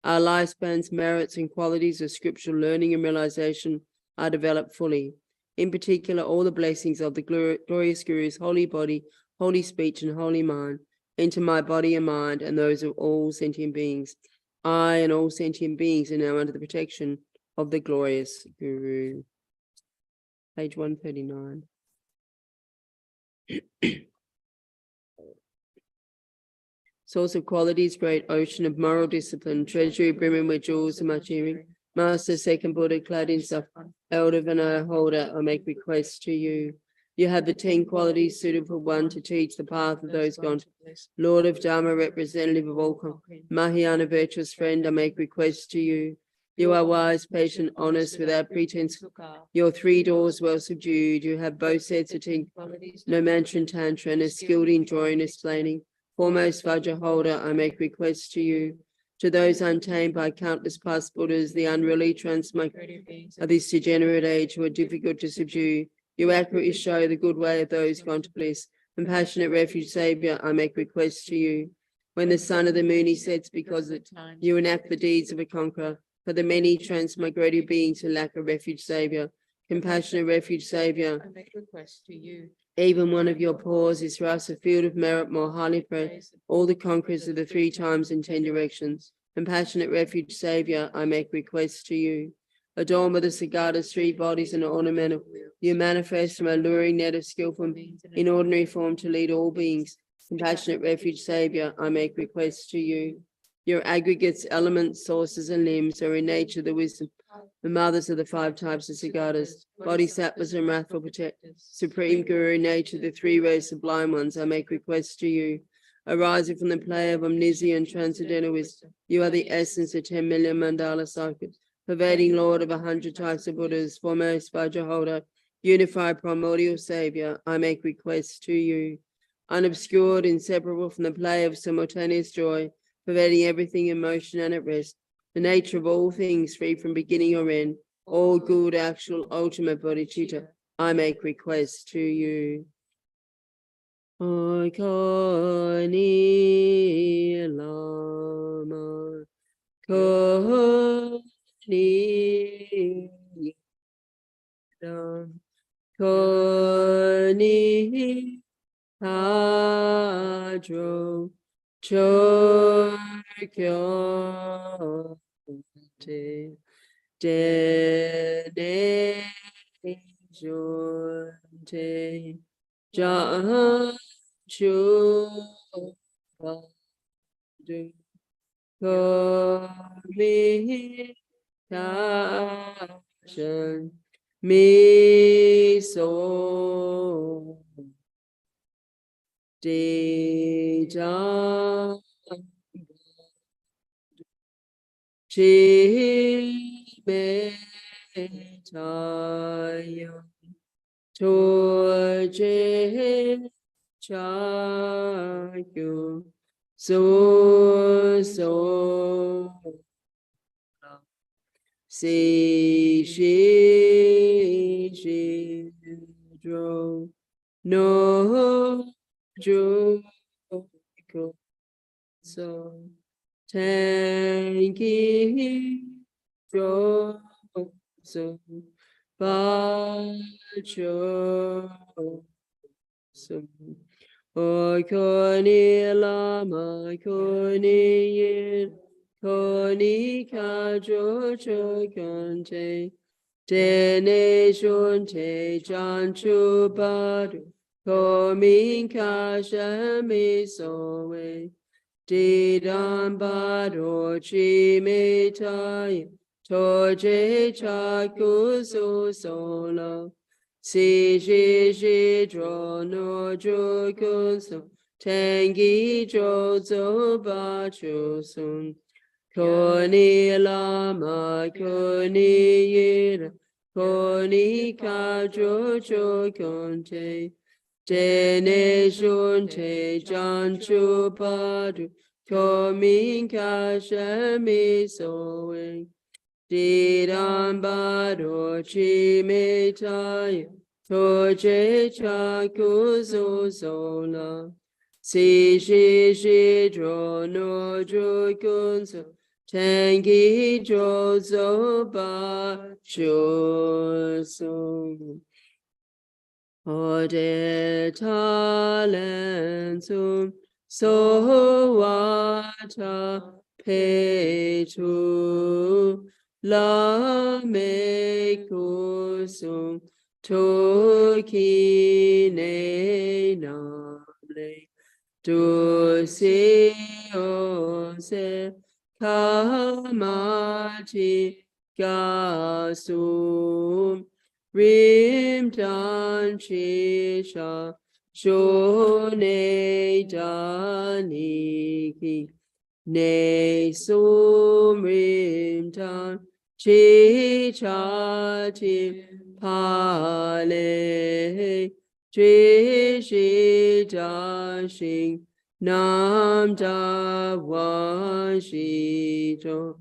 Our lifespans, merits, and qualities of scriptural learning and realization are developed fully. In particular, all the blessings of the glorious Guru's holy body, holy speech, and holy mind into my body and mind and those of all sentient beings. I and all sentient beings are now under the protection of the glorious Guru. Page 139. Source of qualities, great ocean of moral discipline, treasury brimming with jewels of much hearing, Master, second Buddha, clad in stuff, elder Vinaya holder, I make requests to you. You have the 10 qualities suited for one to teach the path of those gone to bliss. Lord of Dharma, representative of all, Mahayana virtuous friend, I make requests to you. You are wise, patient, honest, without pretense. Your 3 doors well subdued. You have both sets of 10 qualities, no mantra and tantra, and are skilled in drawing and explaining. Foremost Vajra holder, I make requests to you. To those untamed by countless past Buddhas, the unruly transmigrated beings of this degenerate age who are difficult to subdue, you accurately show the good way of those gone to bliss. Compassionate refuge Saviour, I make requests to you. When the sun of the moon sets because of time, you enact the deeds of a conqueror for the many transmigrated beings who lack a refuge Saviour. Compassionate refuge Saviour, I make requests to you. Even one of your paws is for us a field of merit more highly praised, all the conquerors of the 3 times and 10 directions. Compassionate refuge Saviour, I make requests to you. Adorned with the Sagada's 3 bodies and ornamental, you manifest from alluring net of skillful in ordinary form to lead all beings. Compassionate refuge Saviour, I make requests to you. Your aggregates, elements, sources, and limbs are in nature the wisdom, the mothers of the 5 types of Sagadas, bodhisattvas and wrathful protectors, supreme Guru, nature, the 3 rays sublime ones, I make requests to you. Arising from the play of omniscient transcendental wisdom, you are the essence of 10 million mandala cycles, pervading Lord of 100 types of Buddhas, foremost Vajra holder, unified primordial Saviour, I make requests to you. Unobscured, inseparable from the play of simultaneous joy, pervading everything in motion and at rest, the nature of all things free from beginning or end, all good, actual, ultimate bodhicitta, I make requests to you. Oi koi ni lama, koi ni Koni Hadro Chokyo Te Dene Junte Janchu Padu Komi Dashan Mi So Deja Chi Me Tayo Torje Chakyu So Si Shi Dro No Jo So Tangi Jo So Bacho So Koni Lama Koni Yin Koni Kajo Chokante Dene Shunte Janchu Badu Komin Kashami Sowe Didam Bado Chi Metai Toje Chaku Solo Si Shi Dro No Ju Kun So Tangi Jo Zo Ba Chu Sun Koni Lama Koni Yira Koni Kajo Cho Konte Dene Shunte Janchu Padu Komin Kashami Soe Didam Bado Chi Metai Toje Chaku Sola Si Shi Dro No Ju Kun So Tangi Jo Zo Ba Chu So Ode Talensum So Wata Petu La Me Kusum Toki Ne Namle Tu Si O Se Kamati Gasum Rim Dan Chisha Shone Daniki Ne Sum Rim Dan Chichati Pale Trishi Dashing Nam Da Washito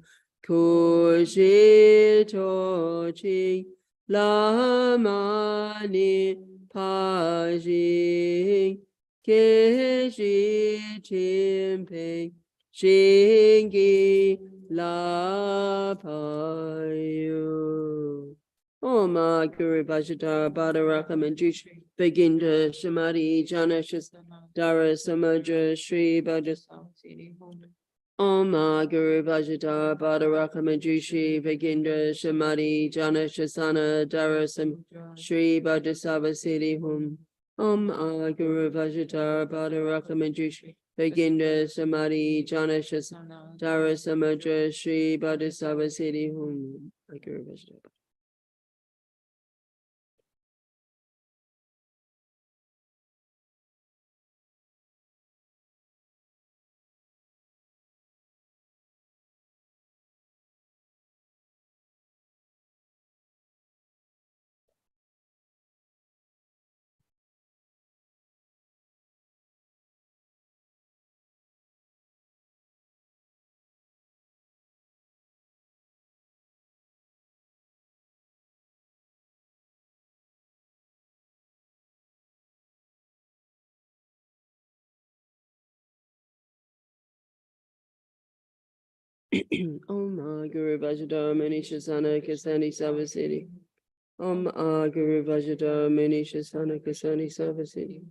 Kushito Ching Lamani Pajing Keshi Chimping Shingi Lapayu. Oh my Guru Bhajatara Bhadarakam and Jush begin to Samadhi Janashas Dara Samudra Sri Bhajas. Om Guru Bhajata Bhadarakam Jushi Viginda Shamadi Jana Shasana Darasam Shri Bhajasava Siddhi Hum. Om Guru Bhajata Bhadarakam Jushi Viginda Shamadi Jana Shasana Darasamudra Shri Bhajasava Siddhi Hum. Guru Bhajata. Om Guru Bhajata Mani Shasana Kasani Savasiti. Guru Vajradhara Muni Shasana Kasani Sarvasiddhi.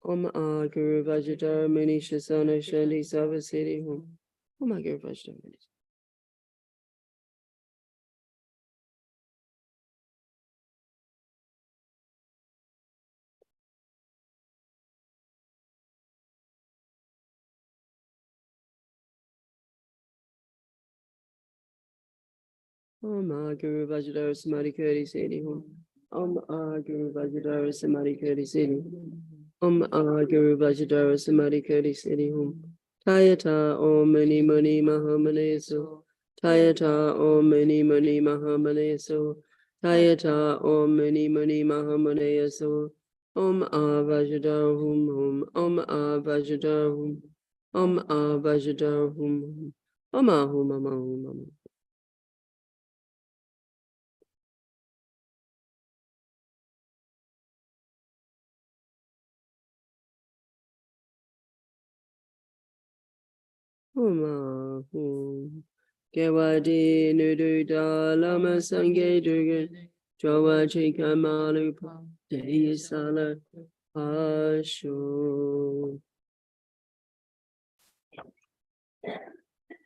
Guru Vajradhara Muni Shasana Shanti Sarvasiddhi. Guru Vajradhara Muni. Guru Vajradhara Samadhi Kurti Siddhi. Guru Vajradhara Samadhi Kurti Siddhi. Guru Vajradhara Samadhi Kurti Siddhi. Tayata Om Mani Mani Mahamanayaso. Tayata Om Mani Mani Mahamanayaso. Tayata Om Mani Mani Mahamanayaso. Vajradhara Hum. Vajradhara Hum. Vajradhara Hum. Hum. Kewadi Nududa Lama Sange Durgan Jawa Chika Malupa Jai Sala Asho.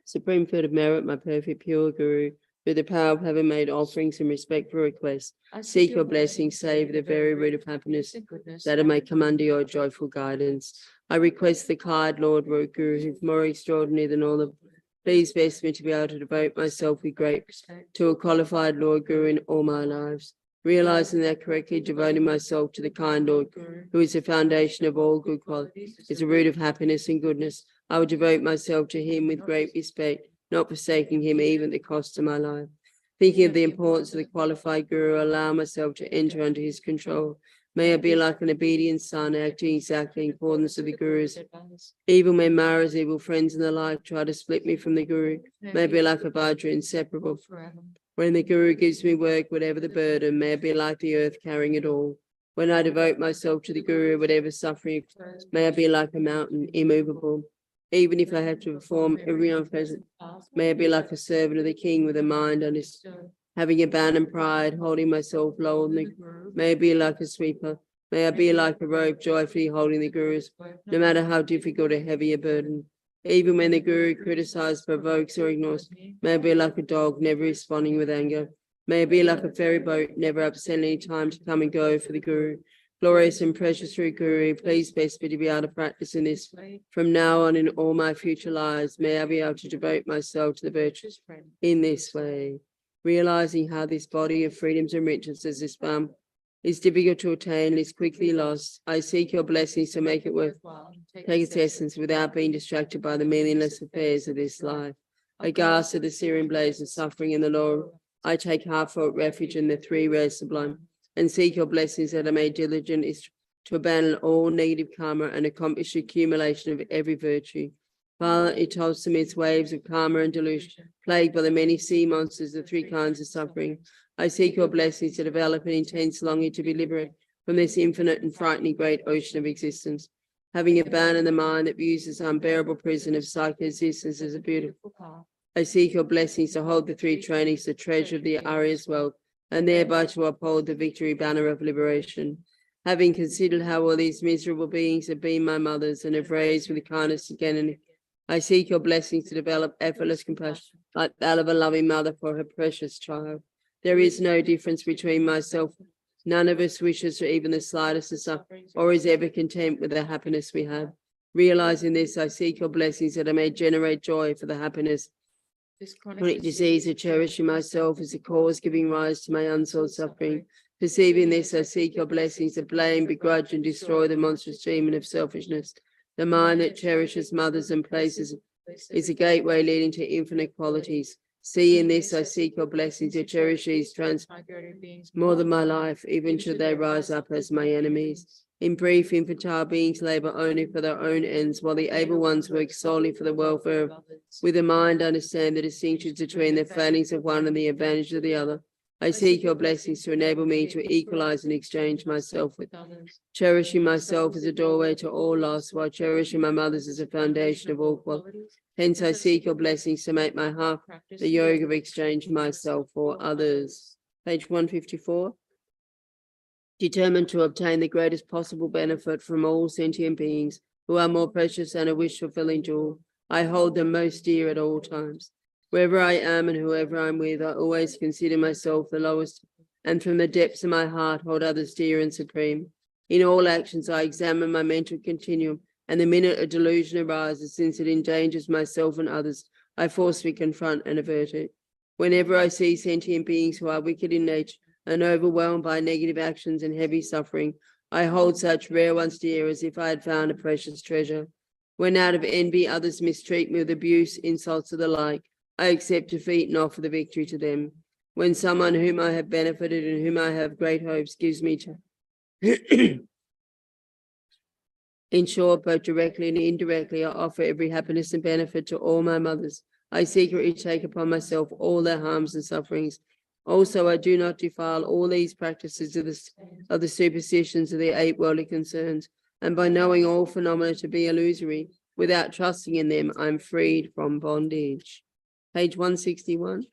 Supreme Foot of Merit, my perfect pure Guru, through the power of having made offerings in respect for requests, seek your blessing, save the very root of happiness, that it may come under your joyful guidance. I request the kind Lord Guru, who's more extraordinary than all the please bless me to be able to devote myself with great respect to a qualified Lord Guru in all my lives, realizing that correctly devoting myself to the kind Lord Guru, who is the foundation of all good qualities, is the root of happiness and goodness. I will devote myself to him with great respect, not forsaking him even at the cost of my life. Thinking of the importance of the qualified Guru, allow myself to enter under his control. May I be like an obedient son, acting exactly in accordance with the Guru's. Even when Mara's evil friends and the like try to split me from the Guru, may I be like a Vajra, inseparable. When the Guru gives me work, whatever the burden, may I be like the earth carrying it all. When I devote myself to the Guru, whatever suffering, may I be like a mountain, immovable. Even if I have to perform every unpleasant, may I be like a servant of the king with a mind understood. Having abandoned pride, holding myself low on the, may I be like a sweeper. May I be like a rope, joyfully holding the Guru's, no matter how difficult or heavy a burden. Even when the Guru criticizes, provokes, or ignores, may I be like a dog, never responding with anger. May I be like a ferry boat, never absent any time to come and go for the Guru. Glorious and precious Sri Guru, please bless me to be able to practice in this. From now on in all my future lives, may I be able to devote myself to the virtues in this way. Realizing how this body of freedoms and riches as this balm is difficult to attain and is quickly lost, I seek your blessings to make it worthwhile, take its essence without being distracted by the meaningless affairs of this life. Aghast at the searing blaze of suffering in the Lord, I take heartfelt refuge in the three rare sublime, and seek your blessings that I may diligent is to abandon all negative karma and accomplish the accumulation of every virtue. Father, it tossed amidst waves of karma and delusion, plagued by the many sea monsters of three kinds of suffering. I seek your blessings to develop an intense longing to be liberated from this infinite and frightening great ocean of existence. Having abandoned the mind that views this unbearable prison of psycho-existence as a beautiful path, I seek your blessings to hold the three trainings, the treasure of the Arya's wealth, and thereby to uphold the victory banner of liberation. Having considered how all these miserable beings have been my mothers and have raised with kindness again and again, I seek your blessings to develop effortless compassion like that of a loving mother for her precious child. There is no difference between myself. None of us wishes for even the slightest to suffer or is ever content with the happiness we have. Realizing this, I seek your blessings that I may generate joy for the happiness. This chronic disease of cherishing myself as a cause giving rise to my unsolved suffering. Perceiving this, I seek your blessings to blame, begrudge, and destroy the monstrous demon of selfishness. The mind that cherishes mothers and places is a gateway leading to infinite qualities. See in this, I seek your blessings to cherish these transmigrated beings more than my life, even should they rise up as my enemies. In brief, infantile beings labor only for their own ends, while the able ones work solely for the welfare of others. With a mind, understand the distinctions between the failings of one and the advantage of the other. I seek your blessings to enable me to equalize and exchange myself with others. Cherishing myself as a doorway to all loss, while cherishing my mothers as a foundation of all qualities. Hence, I seek your blessings to make my heart the yoga of exchanging myself for others. Page 154. determined to obtain the greatest possible benefit from all sentient beings who are more precious than a wish-fulfilling jewel. I hold them most dear at all times. Wherever I am and whoever I'm with, I always consider myself the lowest, and from the depths of my heart hold others dear and supreme. In all actions, I examine my mental continuum, and the minute a delusion arises, since it endangers myself and others, I forcefully confront and avert it. Whenever I see sentient beings who are wicked in nature and overwhelmed by negative actions and heavy suffering, I hold such rare ones dear as if I had found a precious treasure. When out of envy others mistreat me with abuse, insults, or the like, I accept defeat and offer the victory to them. When someone whom I have benefited and whom I have great hopes gives me in short, both directly and indirectly, I offer every happiness and benefit to all my mothers. I secretly take upon myself all their harms and sufferings. Also, I do not defile all these practices of the superstitions of the 8 worldly concerns, and by knowing all phenomena to be illusory, without trusting in them, I'm freed from bondage. Page 161.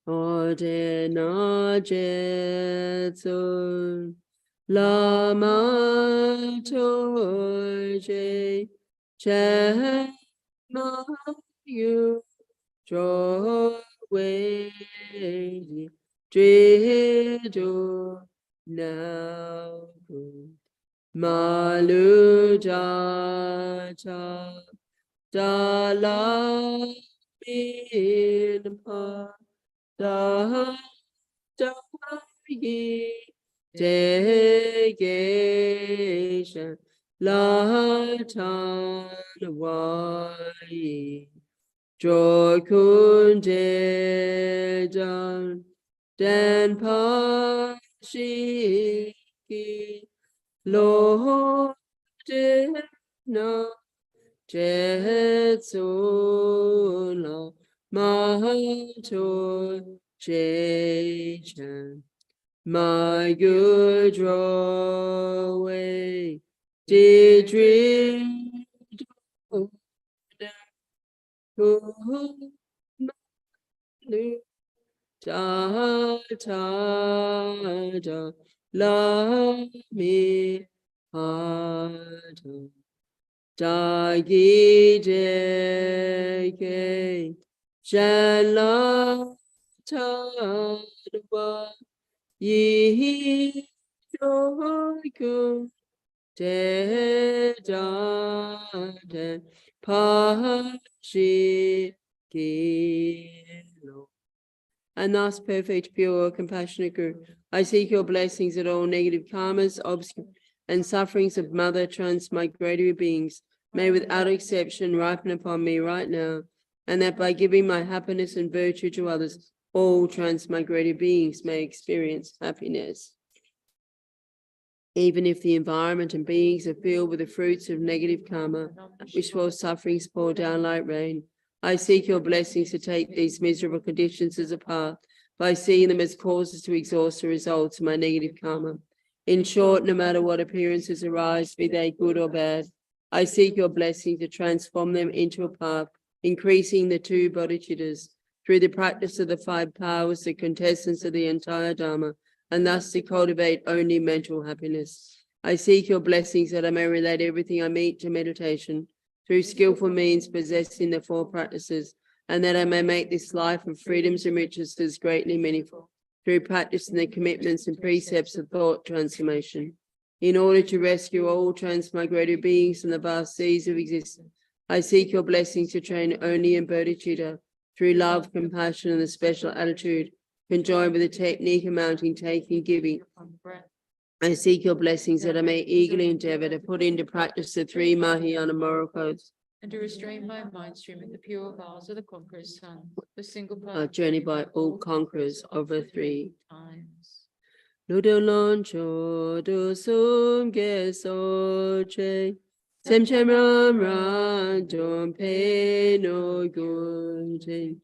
Ode na jetsun Lama Chopa Che Ma Yu Jo Wei Drido Now Malu Jata Dala Bin Pa Da Yi Degation Latan Wai Joy De Dan Dan Pa Shi Lo De Na Jetsula Mahato Jechan my good drawaway did dream da da da la mi da gi de ke shala ta wa Yi joyku de da de pa shi lo. And thus, perfect, pure, compassionate Guru, I seek your blessings that all negative karmas, obstacles, and sufferings of mother transmigratory beings may without exception ripen upon me right now, and that by giving my happiness and virtue to others, all transmigrated beings may experience happiness. Even if the environment and beings are filled with the fruits of negative karma, wishful sufferings pour down like rain, I seek your blessings to take these miserable conditions as a path by seeing them as causes to exhaust the results of my negative karma. In short, no matter what appearances arise, be they good or bad, I seek your blessing to transform them into a path, increasing the 2 bodhicittas, through the practice of the 5 powers, the contestants of the entire Dharma, and thus to cultivate only mental happiness. I seek your blessings that I may relate everything I meet to meditation, through skillful means possessing the 4 practices, and that I may make this life of freedoms and riches as greatly meaningful, through practicing the commitments and precepts of thought transformation. In order to rescue all transmigrated beings from the vast seas of existence, I seek your blessings to train only in bodhicitta, through love, compassion, and the special attitude conjoined with the technique amounting taking, giving. I seek your blessings that I may eagerly endeavor to put into practice the 3 Mahayana moral codes. And to restrain my mind stream in the pure vows of the conqueror's son, the single path. Journey by all conquerors over 3 times. Ludo loncho do sum ge so che. Sem chem ram ran dom pe no gunting.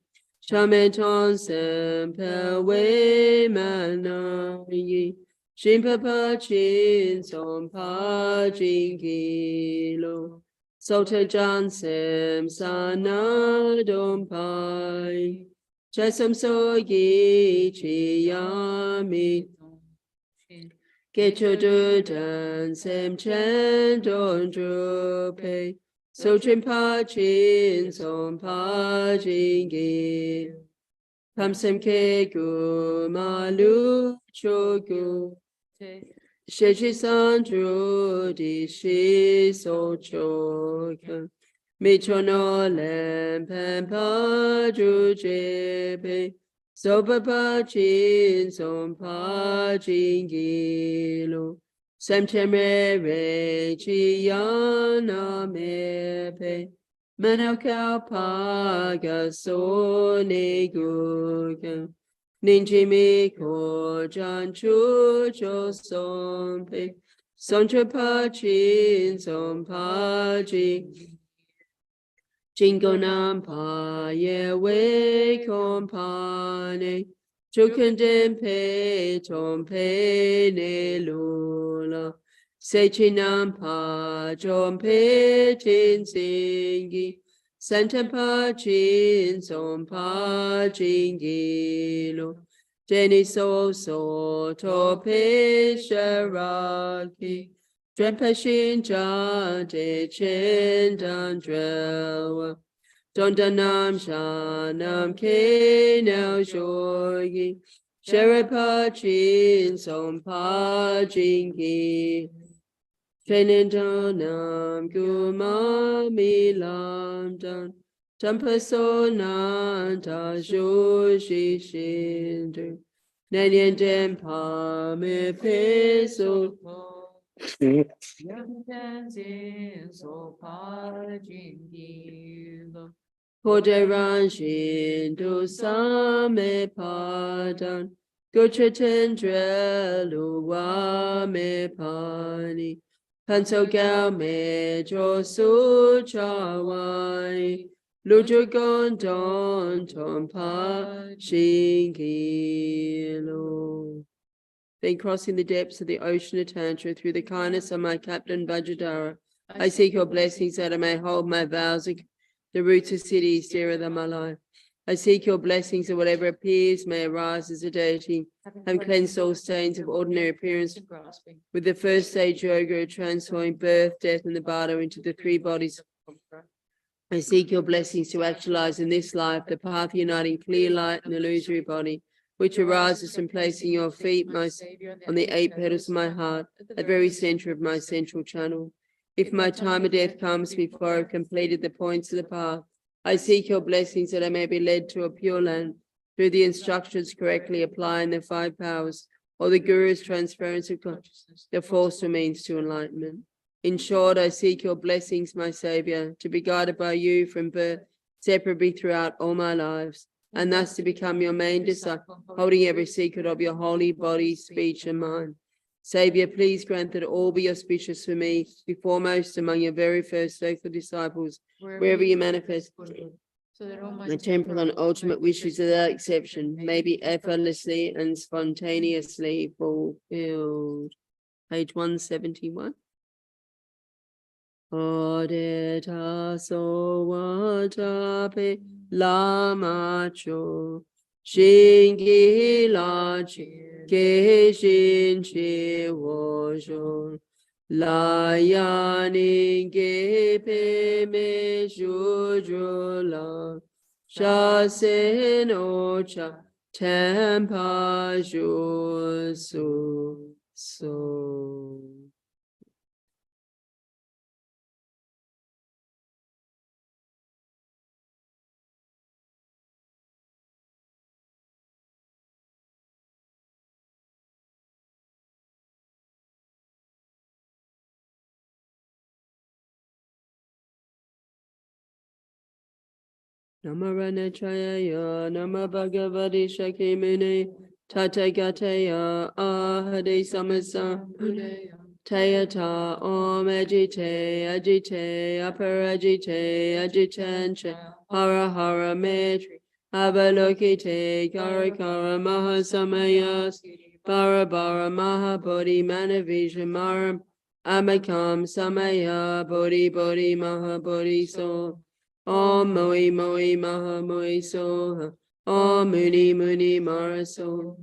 Chameton sem pe we manayi. Shimpa pa chin som pa jing kilo. Sota jan sem sana dom pai. Chasam sogi chiyami. Gechodu dan sem chen don drupe. So trim pa chin som pa jingi. Tam sem ke gu malu chogu. Sheshi sandru di shi so choka. Michono lem pen pa ju jepe. Sopa pa chin som pa jingilo. Sem cheme re chi yana mepe. Mano kao pa ga so ne guga. Ninji mi ko jan chu cho som pe. Son chu pa chin som pa jing. Jingo nam pa ye we compane. Chukandem pe tom pe ne lula. Sechinam pa jom pe tin singi. Santa pa chin som pa jingilo. Jenny so to pe sharaki. Drempashin cha de chen dan drelwa. Dondanam shanam ke now shoyi. Sherapa chin som pa jingi. Fenindonam gumami lamdan. Tampasonanta joshi shindu. Nanyandem pa me peso. Koderan shindu same padan. Gochitendra luwa me pani. Panso gal me josu chawai. Lujugon don tompa shingilo. Then crossing the depths of the ocean of Tantra through the kindness of my captain Vajradhara, I seek your blessings that I may hold my vows of the roots of cities dearer than my life. I seek your blessings that whatever appears may arise as a deity, have cleansed all stains of ordinary appearance with the first stage yoga, transforming birth, death, and the Bada into the three bodies. I seek your blessings to actualize in this life the path uniting clear light and illusory body, which arises from placing your feet on the 8 petals of my heart, at the very center of my central channel. If my time of death comes before I've completed the points of the path, I seek your blessings that I may be led to a pure land through the instructions correctly applying the 5 powers, or the Guru's transference of consciousness, the force means to enlightenment. In short, I seek your blessings, my Saviour, to be guided by you from birth, separately throughout all my lives, and thus to become your main disciple, holding every secret of your holy body, speech, and mind. Saviour, please grant that all be auspicious for me, be foremost among your very first faithful disciples, wherever you manifest. My temporal and ultimate wishes without exception may be effortlessly and spontaneously fulfilled. Page 171. Odeta so watape Lama Chopa Shingi Lachi Keshin Chi Wosho Layani Gepe Me Jujula Shasen Ocha Tempa Jusu So. Namarana Chayaya, Nama Bhagavati Shakimini, Tatagateya, Ahade Samasa, Tayata, Om Ajite, Ajite, Aparajite, Ajitanche, Hara Hara Metri, Avalokite, Karakara, Mahasamayas, Bara Mahabodhi, Manavisha, Maram, Amakam, Samaya, Bodhi, Bodhi, Mahabodhi, So. Om Moi Moi Maha Moi Soha Om Muni Muni Maraso.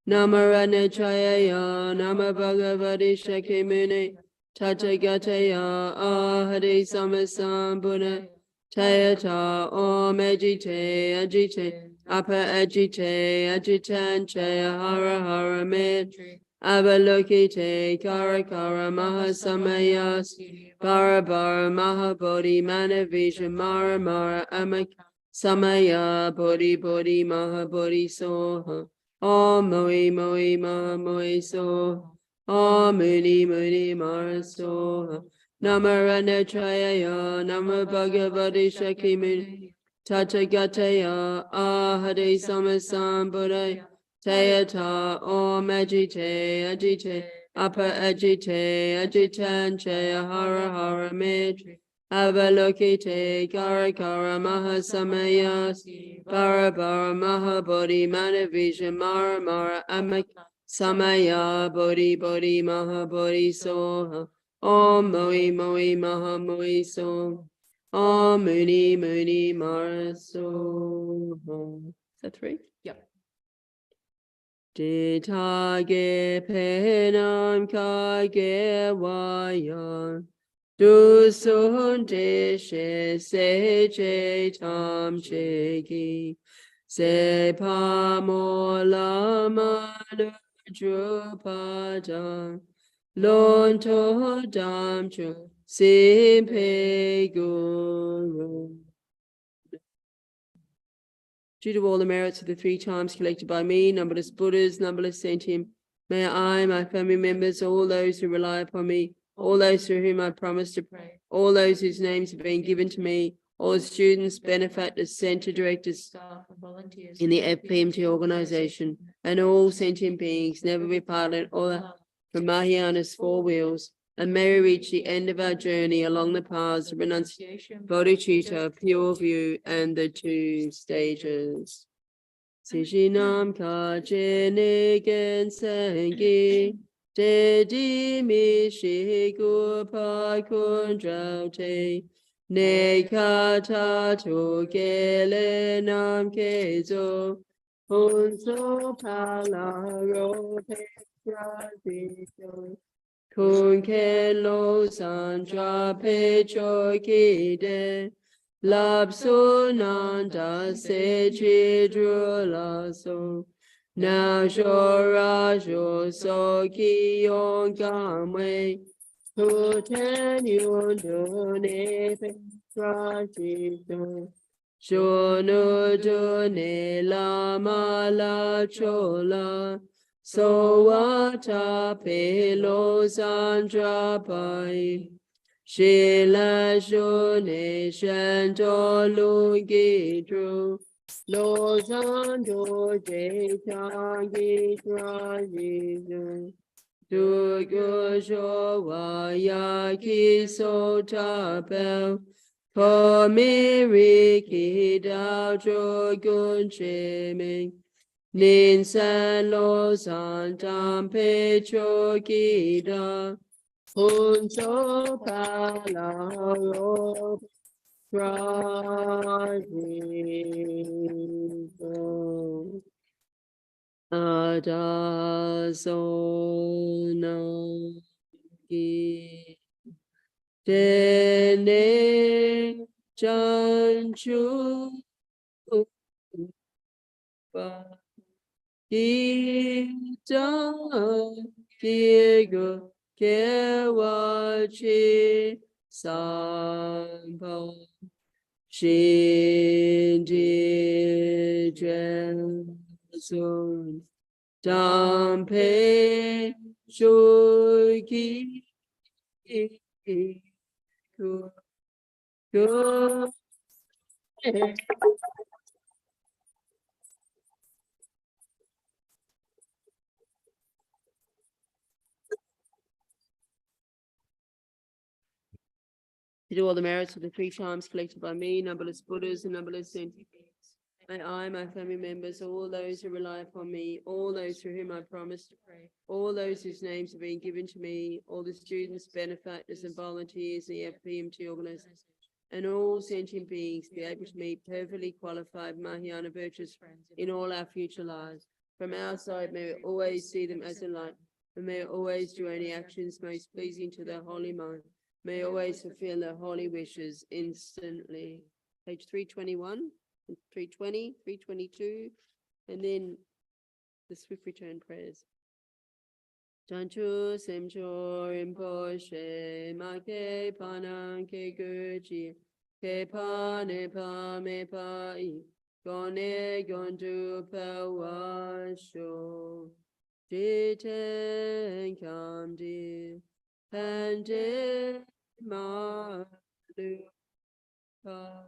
Namarana Chayaya, Nama Bhagavati Shaki Muni, Tathagataya, Ahade Samasambuna, Tayata, Om Ajite, Ajite, Apa Ajite, Ajitan Chaya, Hara Hara Med, Avalokite, Kara Kara, Mahasamayas, Bara Bara, Mahabodhi, Manavisha, Mara Mara, Amak, Samaya, Bodhi Bodhi, Mahabodhi Soha. Om Moi Moi Ma Moi So. Om Muni Muni Mara So. Namarana Chayaya, Nama Bhagavati Shaki Muni, Tathagataya, Ahade Samasambudaya, Tayata, Om Ajite, Ajite, Apa Ajite, Ajitan Chaya, Hara Hara Metri, Avalokite, Kara Kara, Mahasamayas, Bara Bara, Mahabodhi, Manavisha, Mara Mara, Amak, Samaya, Bodhi Bodhi, Mahabodhi Soha. Om Moi Moi Maha Moi So. Om Muni Muni Mara So. Is that three? Yep. Ditage Penam Kage Wayan. Du Sun Deshe Se Che Tam Cheki. Se Pamola Manu Drupada. Lon to dam chu simpe guru. Due to all the merits of the 3 times collected by me, numberless Buddhas, numberless sentient, may I, my family members, all those who rely upon me, all those through whom I promise to pray, all those whose names have been given to me, all the students, benefactors, center directors, Staff and volunteers. in the FPMT organization, and all sentient beings never be parted or from Mahayana's 4 wheels, and may we reach the end of our journey along the paths of renunciation, bodhicitta, pure view, and the 2 stages. Sishinam kache nigen sengi, te di mi shi gu pa kun drao te, ne kata to gele nam ke zo, hun so pala ro pe tra di so. Kun ke lo san tra pe cho ki de, lab so nanda se chi dru la so. Now shora sho so ki yon kam wei, tu ten yun do ne pe tra chi do. Sho nu do ne lama la cho la. So wata pe lo sandra pai. Shila shone shanto lungi tru. Lo sandro je changi traji. Du gu sho wa ya ki so tapel. Ko mi ri ki dao cho gun che ming. Nin san lo san tam pe cho ki da. Hun so pa la ro pra ji so. Ada so na ki. Dene chan chu pa. Kita kigo kewachi sampo shindi jensun dampe shuki ku to do all the merits of the 3 times collected by me, numberless Buddhas and numberless sentient beings. May I, my family members, all those who rely upon me, all those through whom I promise to pray, all those whose names have been given to me, all the students, benefactors, and volunteers in the FPMT organization, and all sentient beings be able to meet perfectly qualified Mahayana virtuous friends in all our future lives. From our side, may we always see them as a light, and may we always do any actions most pleasing to their holy mind. May we always fulfill their holy wishes instantly. Page 321, 320, 322, and then the swift return prayers. Chanchu semcho rinpoche ma ke panan ke guji ke pa ne pa me pa I gone gonju pa sho jiten kam di pande ma lu pa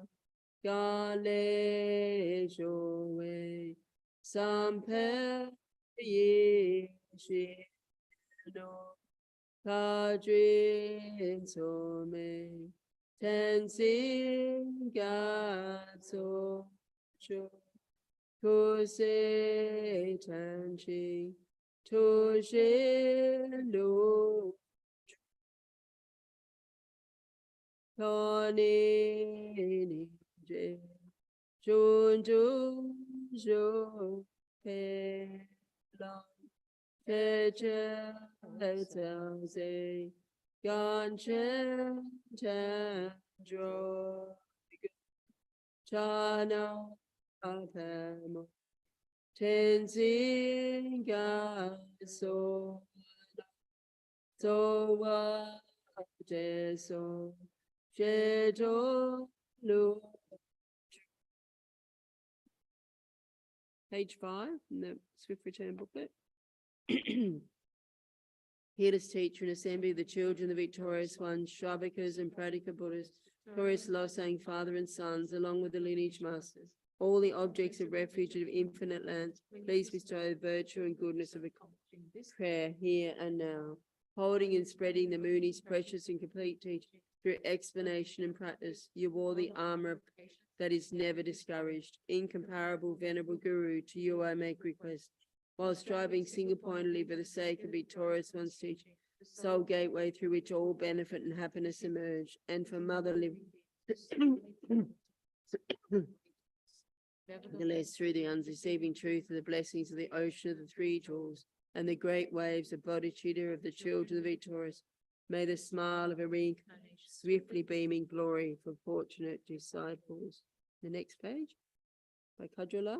gale jo we sampe ye shi no Kadrin so me tenzin gatso cho kuse tanchi toshin do toni ni je junju jo pe long Teche Tse Ganchen Chandro Chana Apemo Tenzin Gaso Sowa Jeso Jeto Lu. Page 5 in the Swift Return booklet. Healers, teacher, and assembly, the children, the victorious ones, Shravikas and Pradika Buddhas, glorious Losang, father and sons, along with the lineage masters, all the objects of refuge of infinite lands, please bestow the virtue and goodness of accomplishing this prayer here and now, holding and spreading the Muni's precious and complete teaching through explanation and practice. You wore the armor of that is never discouraged. Incomparable, venerable Guru, to you I make request. While striving single-pointedly for the sake of victorious one's teaching, sole gateway through which all benefit and happiness emerge, and for mother living, nevertheless, through the undeceiving truth of the blessings of the ocean of the three jewels and the great waves of bodhicitta of the children of the victorious, may the smile of a reincarnation swiftly beaming glory for fortunate disciples. The next page by Kajula.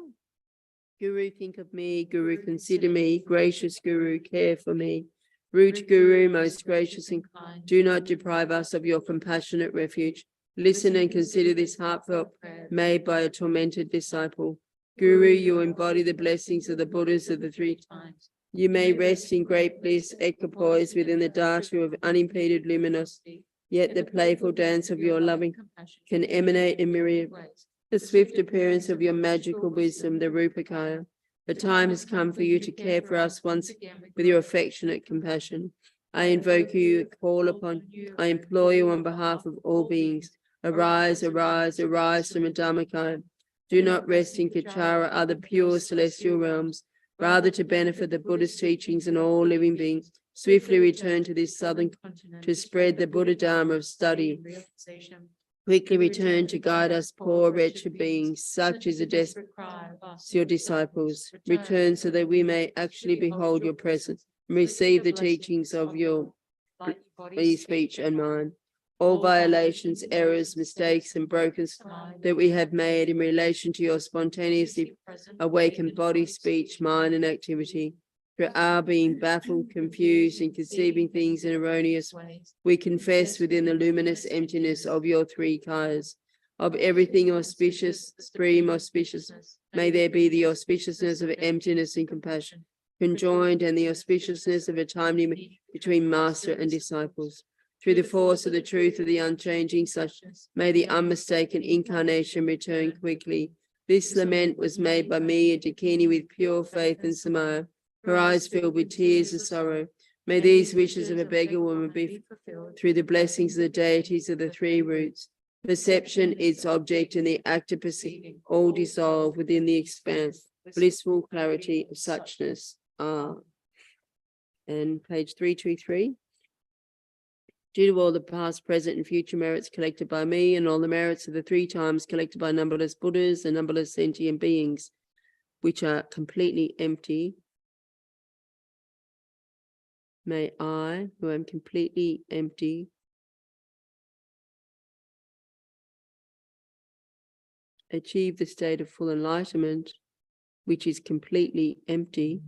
Guru, think of me. Guru, consider me. Gracious Guru, care for me. Root Guru, most gracious and kind, do not deprive us of your compassionate refuge. Listen and consider this heartfelt prayer made by a tormented disciple. Guru, you embody the blessings of the Buddhas of the three times. You may rest in great bliss, equipoised within the dhatu of unimpeded luminosity, yet the playful dance of your loving compassion can emanate in myriad ways. The swift appearance of your magical wisdom, the Rupakaya. The time has come for you to care for us once again with your affectionate compassion. I invoke you, call upon you, I implore you on behalf of all beings. Arise, arise, arise from the Dhammakaya. Do not rest in Kachara, other pure celestial realms. Rather, to benefit the Buddha's teachings and all living beings, swiftly return to this southern continent to spread the Buddha Dharma of study. Quickly return to guide us, poor wretched beings, such is a desperate cry of us, your disciples. Return so that we may actually behold your presence and receive the teachings of your body, speech, and mind. All violations, errors, mistakes, and broken that we have made in relation to your spontaneously awakened body, speech, mind, and activity. For our being baffled, confused, and conceiving things in erroneous ways, we confess within the luminous emptiness of your three kayas. Of everything auspicious, supreme auspiciousness, may there be the auspiciousness of emptiness and compassion, conjoined, and the auspiciousness of a timely meeting between master and disciples. Through the force of the truth of the unchanging suchness, may the unmistaken incarnation return quickly. This lament was made by me, a Dakini, with pure faith and samaya, her eyes filled with tears of sorrow. May these wishes of a beggar woman be fulfilled through the blessings of the deities of the three roots. Perception, its object, and the act of perceiving all dissolve within the expanse, blissful clarity of suchness. And page 323. due to all the past, present, and future merits collected by me, and all the merits of the 3 times collected by numberless Buddhas and numberless sentient beings, which are completely empty, may I, who am completely empty, achieve the state of full enlightenment, which is completely empty,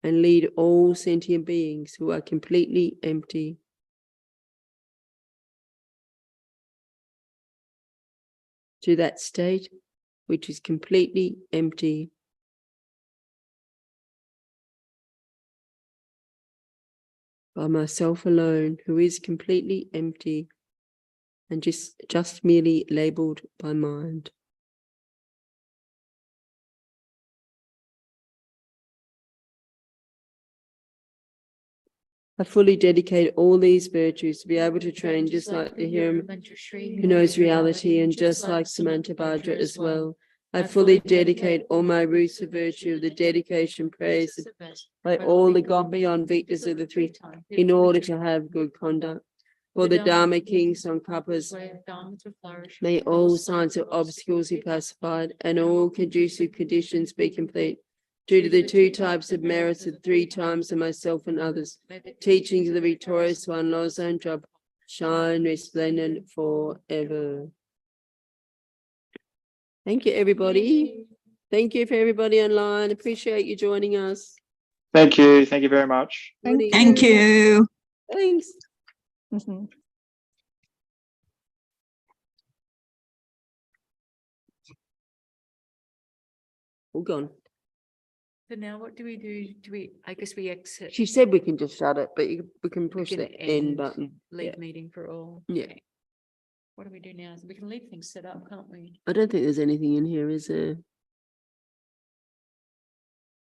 and lead all sentient beings who are completely empty to that state which is completely empty. By myself alone, who is completely empty and just merely labeled by mind. I fully dedicate all these virtues to be able to train just like the Hiram who knows reality, and just like Samantha Bhadra as well. I fully dedicate all my roots of virtue, the dedication praised by all the gone beyond victors of the 3 in order to have good conduct. For the Dharma King Tsongkhapas, may all signs of obstacles be pacified and all conducive conditions be complete. Due to the 2 types of merits of 3 times of myself and others, teachings of the victorious one, Losang Drop, shine resplendent forever. Thank you, everybody. Thank you for everybody online. Appreciate you joining us. Thank you. Thank you very much. Thank you. Thanks. All gone. So now what do we do? I guess we exit, She said we can just shut it, but we can push can the end end, button. leave Yeah. meeting for all. Yeah. Okay. What do we do now? So we can leave things set up, can't we? I don't think there's anything in here, is there?